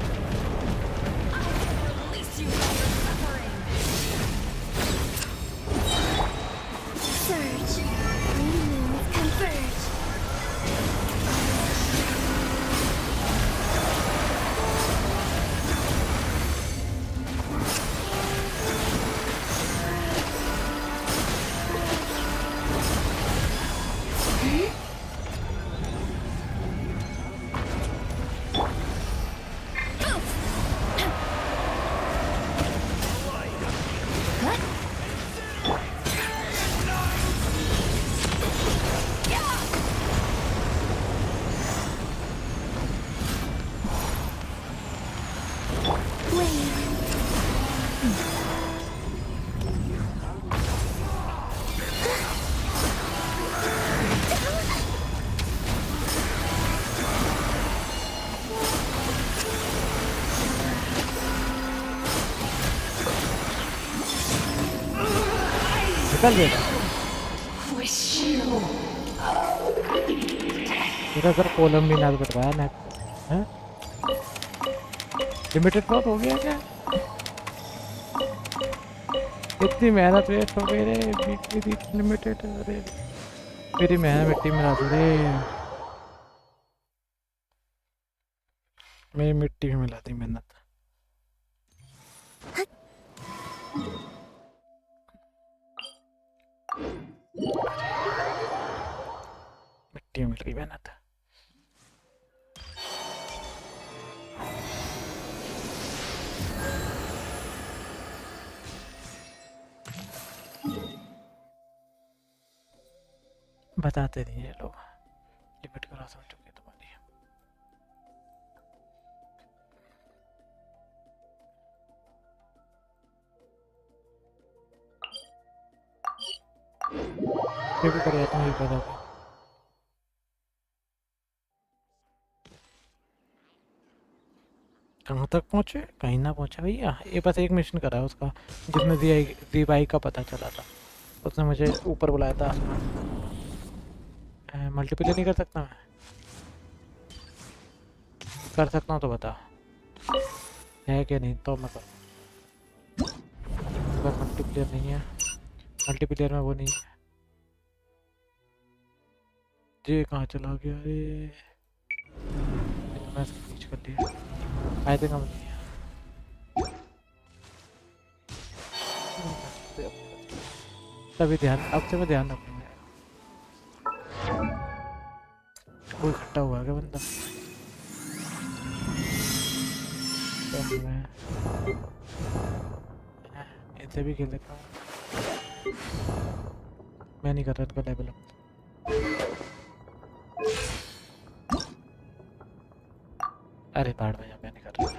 निकल बेटा। तेरा सर कॉलम भी ना बटवाया ना है। लिमिटेड बहुत हो गया क्या? इतनी मेहनत वेस्ट हो गई रे। बीच लिमिटेड। अरे मेरी मेहनत मिट्टी में मिला दी रे। मेरी मिट्टी में मिला दी मेहनत। मिट्टी में मिल गई मेहनत। बताते नहीं ये लोग। लिमिट क्रॉस हो चुकी है तुम्हारी। फिर भी कर जाता हूँ ये बता के। कहाँ तक पहुँचे? कहीं ना पहुँचा भैया। ये बस एक मिशन करा है उसका, जिसमें दीवाई का पता चला था। उसने मुझे ऊपर बुलाया था। मल्टीप्लेयर नहीं कर सकता मैं? कर सकता हूँ तो बता, है क्या? नहीं तो मैं कर। बस मल्टीप्लेयर नहीं है। मल्टीप्लेयर में वो नहीं है। ये कहाँ चला गया? अरे मैं सब रीच कर लिया। आई थिंक हम तभी ध्यान, अब से मैं ध्यान रखूंगा। कोई इकट्ठा हुआ क्या बंदा? इनसे भी खेल लेता हूँ। मैं नहीं कर रहा इनका लेवल अप। अरे बाढ़ भैया मैं नहीं कर रहा।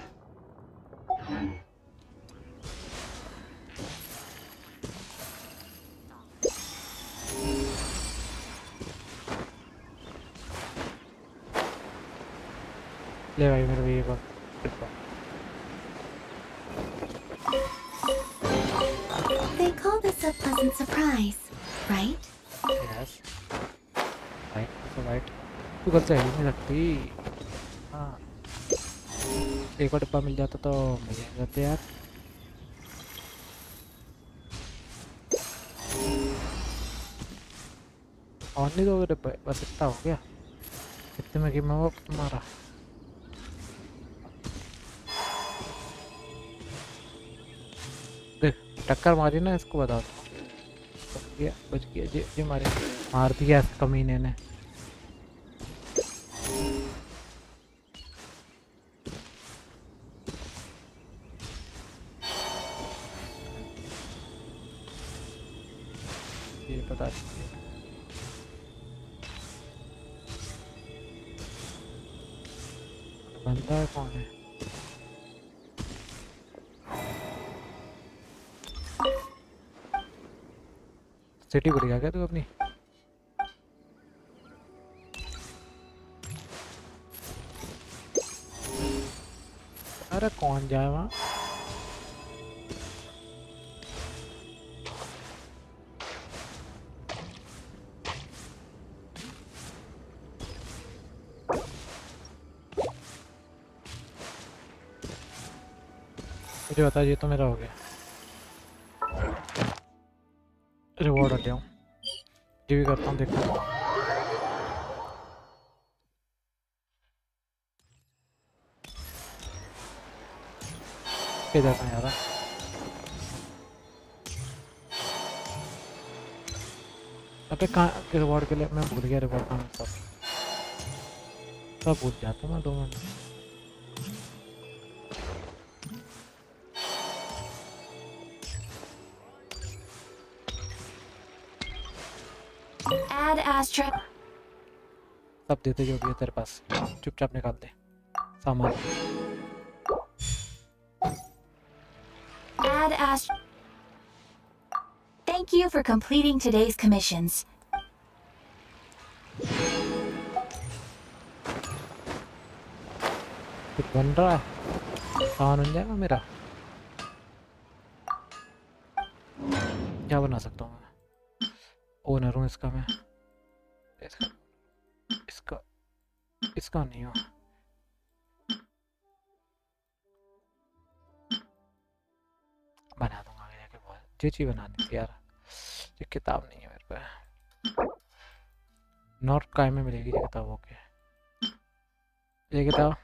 ले भाई मेरे भैया को। They call this a pleasant surprise, right? Yes. Right, so right. तू घर से ही नहीं लगती। हाँ। एक और डिब्बा मिल जाता तो मजे आ जाते यार। और नहीं दोगे डिब्बा? बस इतना हो गया। इतने में कि मैं वो मारा। देख टक्कर मारी ना इसको, बता दो। बच गया जी मार दिया कमीने ने। ये पता नहीं बंदा है कौन है। सिटी भर गया क्या तू अपनी? अरे कौन जाए वहाँ? मुझे बता, ये तो मेरा हो गया। रिवॉर्ड हट जाऊँ, ये भी करता हूँ, देखता हूँ। किधर है यार? अबे कहाँ रिवॉर्ड के लिए? मैं भूल गया रिवॉर्ड कहाँ है। सब भूल जाता हूँ मैं 2 मिनट। Add astra. सब देते जो भी है तेरे पास, चुपचाप निकाल दे सामान। Add astra. Thank you for completing today's commissions. कुछ बन रहा है? सामान बन जाएगा मेरा? क्या बना सकता हूँ मैं? ओनर हूँ इसका मैं, इसका इसका नहीं हूँ। बना दूंगा आगे जाके, बहुत ये चीज़ बनानी थी यार। ये किताब नहीं है मेरे पे, नॉर्थ काय में मिलेगी ये किताब। ओके ये किताब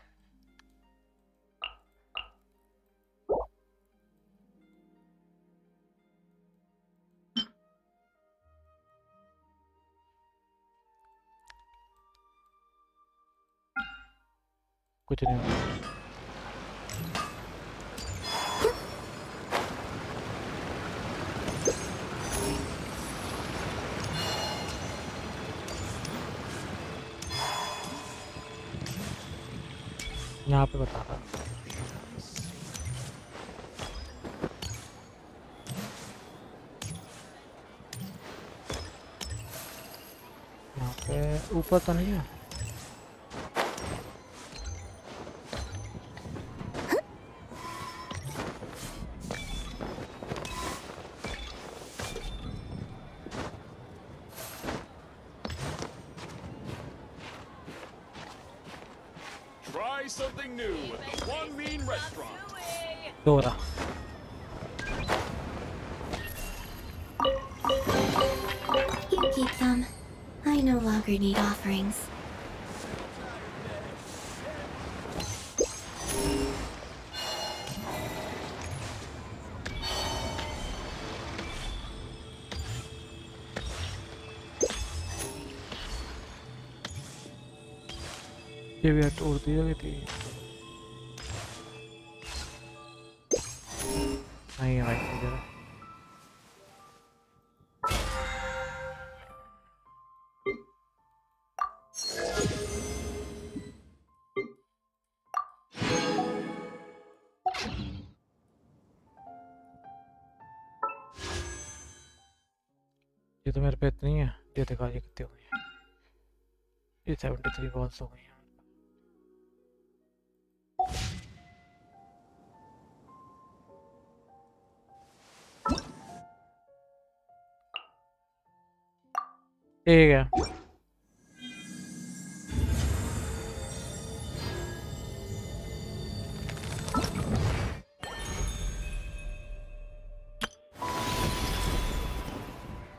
कुछ नहीं होगा। यहाँ पे बता रहा यहाँ पे ऊपर तो नहीं है। Try something new at the One Mean Restaurant. Dora. You keep them. I no longer need offerings. ये भी हट उड़ती है थी। नहीं है भाई इधर। ये तो मेरे पे इतनी है, ये देखा ये कितनी हो गई है। ये 73 बॉल्स हो गई हैं। ठीक है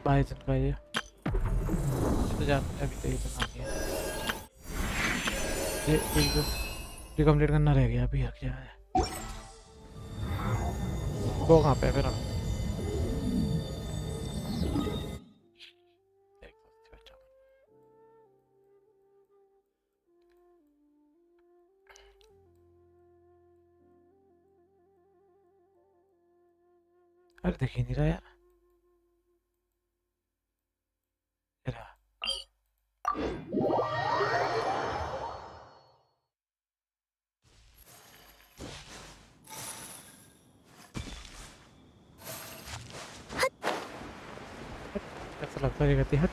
भाई का ये तो जान अभी तो ये बना दिया। ये कंप्लीट करना रह गया अभी। क्या है वो कहाँ पे फिर हम अरे देख ही नहीं रहा यार। ऐसा लगता है कहती है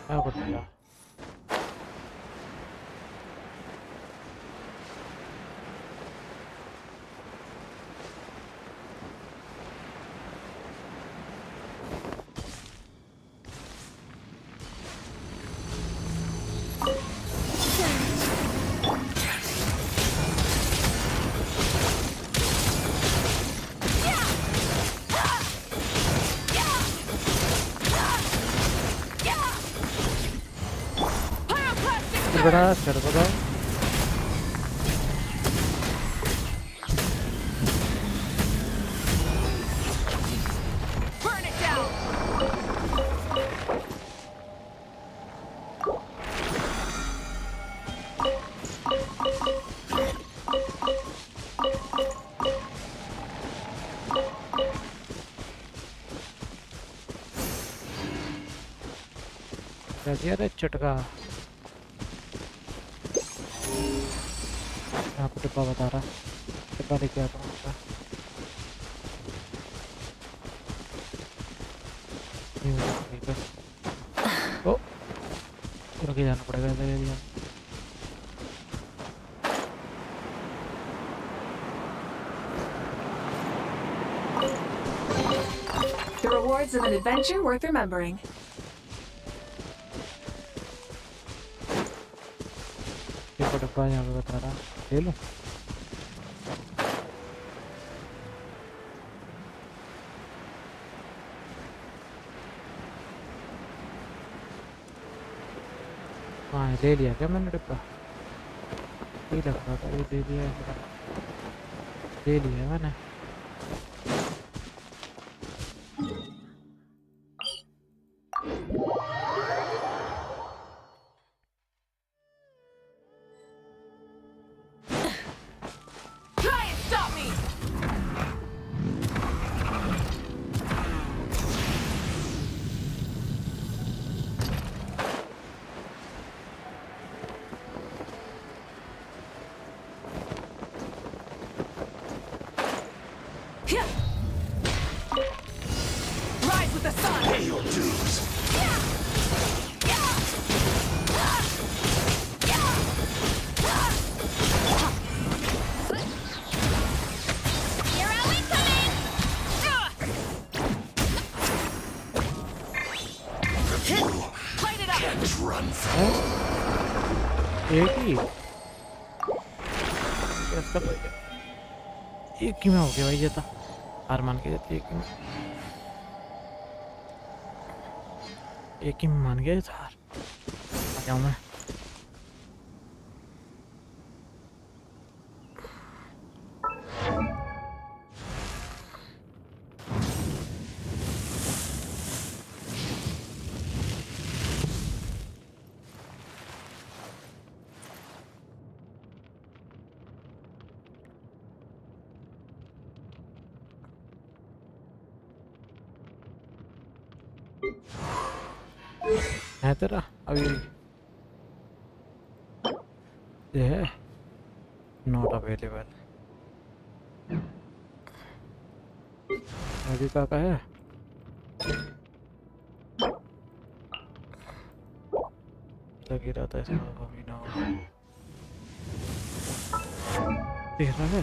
क्या बताया। बड़ा कर बताओ। क्या दिया रे चटका। आपको डिब्बा बता रहा, डिब्बा लेके आता हूँ। ओ रुके जाना पड़ेगा इधर। Signs of an adventure worth remembering. देखो डब्बा यहाँ पे बता रहा, ले लो। हाँ ले लिया क्या मैंने डब्बा? ये लग रहा था ये ले लिया है, ले लिया मैंने। Try and stop me! Rise with the sun! Pay your dues. Light it up! Can't run from एक ही एक ही में हो गया भाई, ये था हार मान के जाती एक ही में, एक ही में मान गया ये था हार। आ जाऊँ मैं। है तेरा अभी ये है नॉट अवेलेबल अभी का है। लगी रहा था इसका अभी ना हो। देख रहा है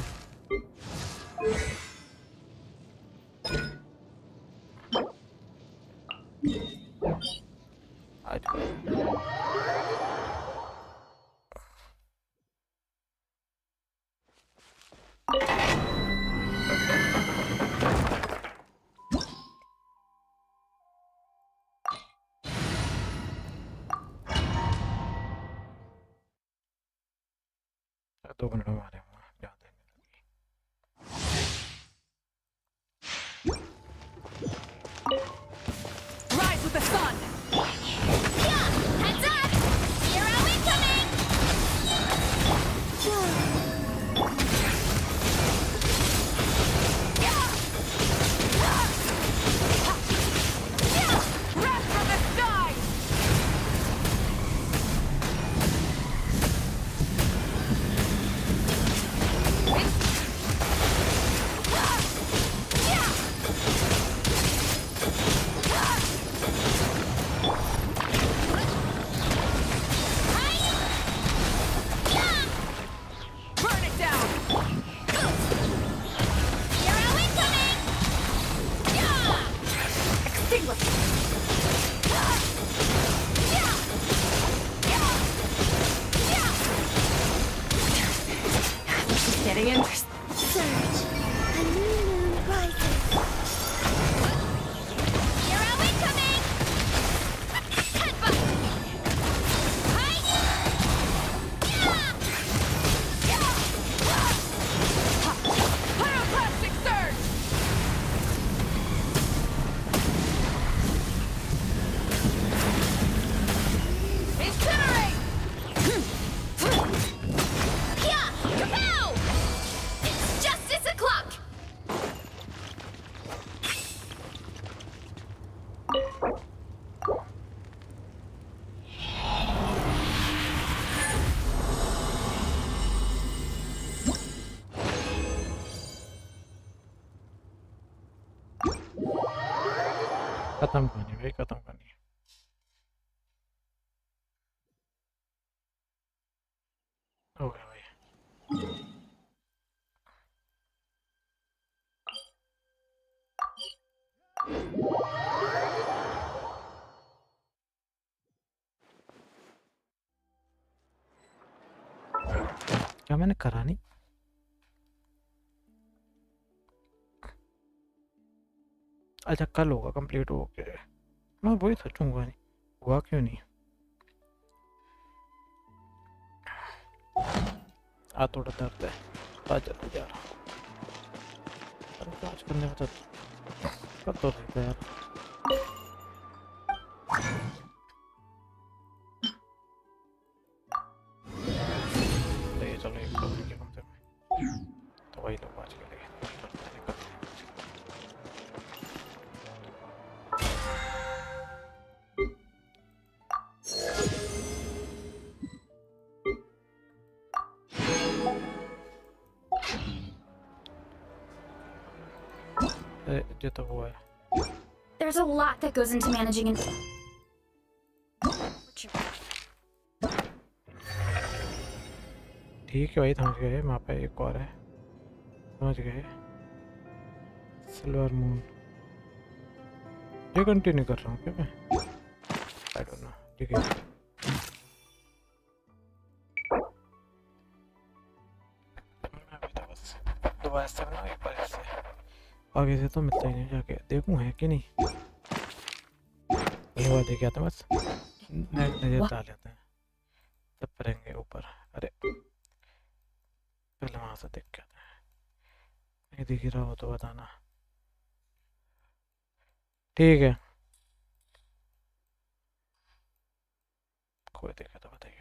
दो मिनट में मारे जाते Rise with the sun! Heads up! Hero incoming! Wrath from the sky! Burn it down! Hero incoming! Extinguish! This is getting interesting. Surge. A new moon rises. Hero incoming! Headbutt! Pyroclastic surge! Incinerate! Yeah! Kapow! It's justice o'clock! खत्म करनी भाई, खत्म करनी है। हो गया भाई। क्या मैंने करा नहीं? अच्छा कल होगा कंप्लीट हो के। मैं वही सोचूंगा नहीं हुआ क्यों नहीं। थोड़ा दर्द है। जल्दी जा रहा हूँ जाँच करने में तो रहता है यार। चलो एक कम से कम तो वही लोग आज के लिए ये तो वो है। There's a lot that goes into managing an. ठीक है भाई समझ गए। वहाँ पे एक और है समझ गए। सिल्वर मून ये कंटिन्यू कर रहा हूँ क्या मैं? I don't know. ठीक है अभी तो बस दोबारा से ना एक बार से आगे से तो मिलता ही नहीं। जाके देखूँ है कि नहीं। ये हुआ देख आता बस नजर डाल लेते हैं तब करेंगे ऊपर। अरे पहले वहाँ से देख के आते हैं। नहीं दिख रहा हो तो बताना। ठीक है कोई दिक्कत तो बताइए।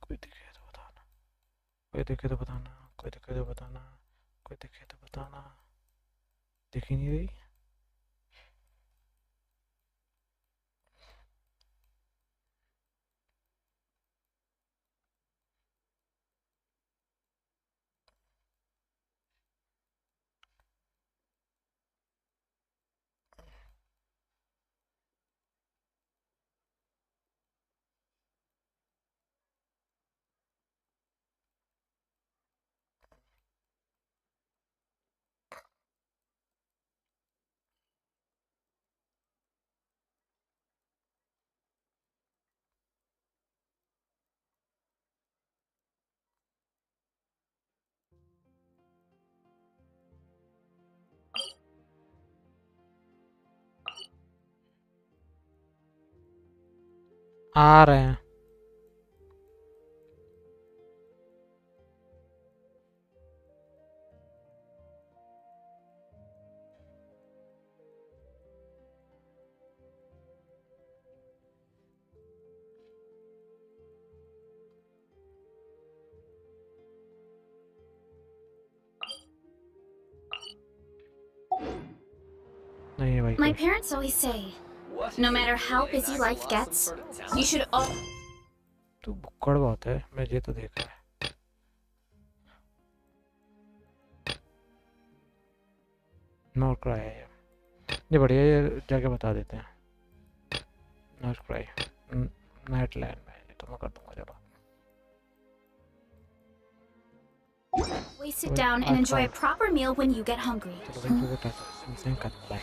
कोई दिखे तो बताना। कोई दिखे तो बताना। कोई दिखे तो बताना। कोई दिखे तो बताना। दिख ही नहीं रही। आ रहे हैं। नहीं भाई My parents always say, no matter how busy life gets, you should all. तू बुक्कड़ बहुत है। मैं ये तो देखा है। नो क्राई है ये बढ़िया। ये जाके बता देते हैं। नो क्राई नाइट लैंड में ये तो मैं कर दूंगा। चलो We sit down and enjoy a proper meal when you get hungry. चलो भाई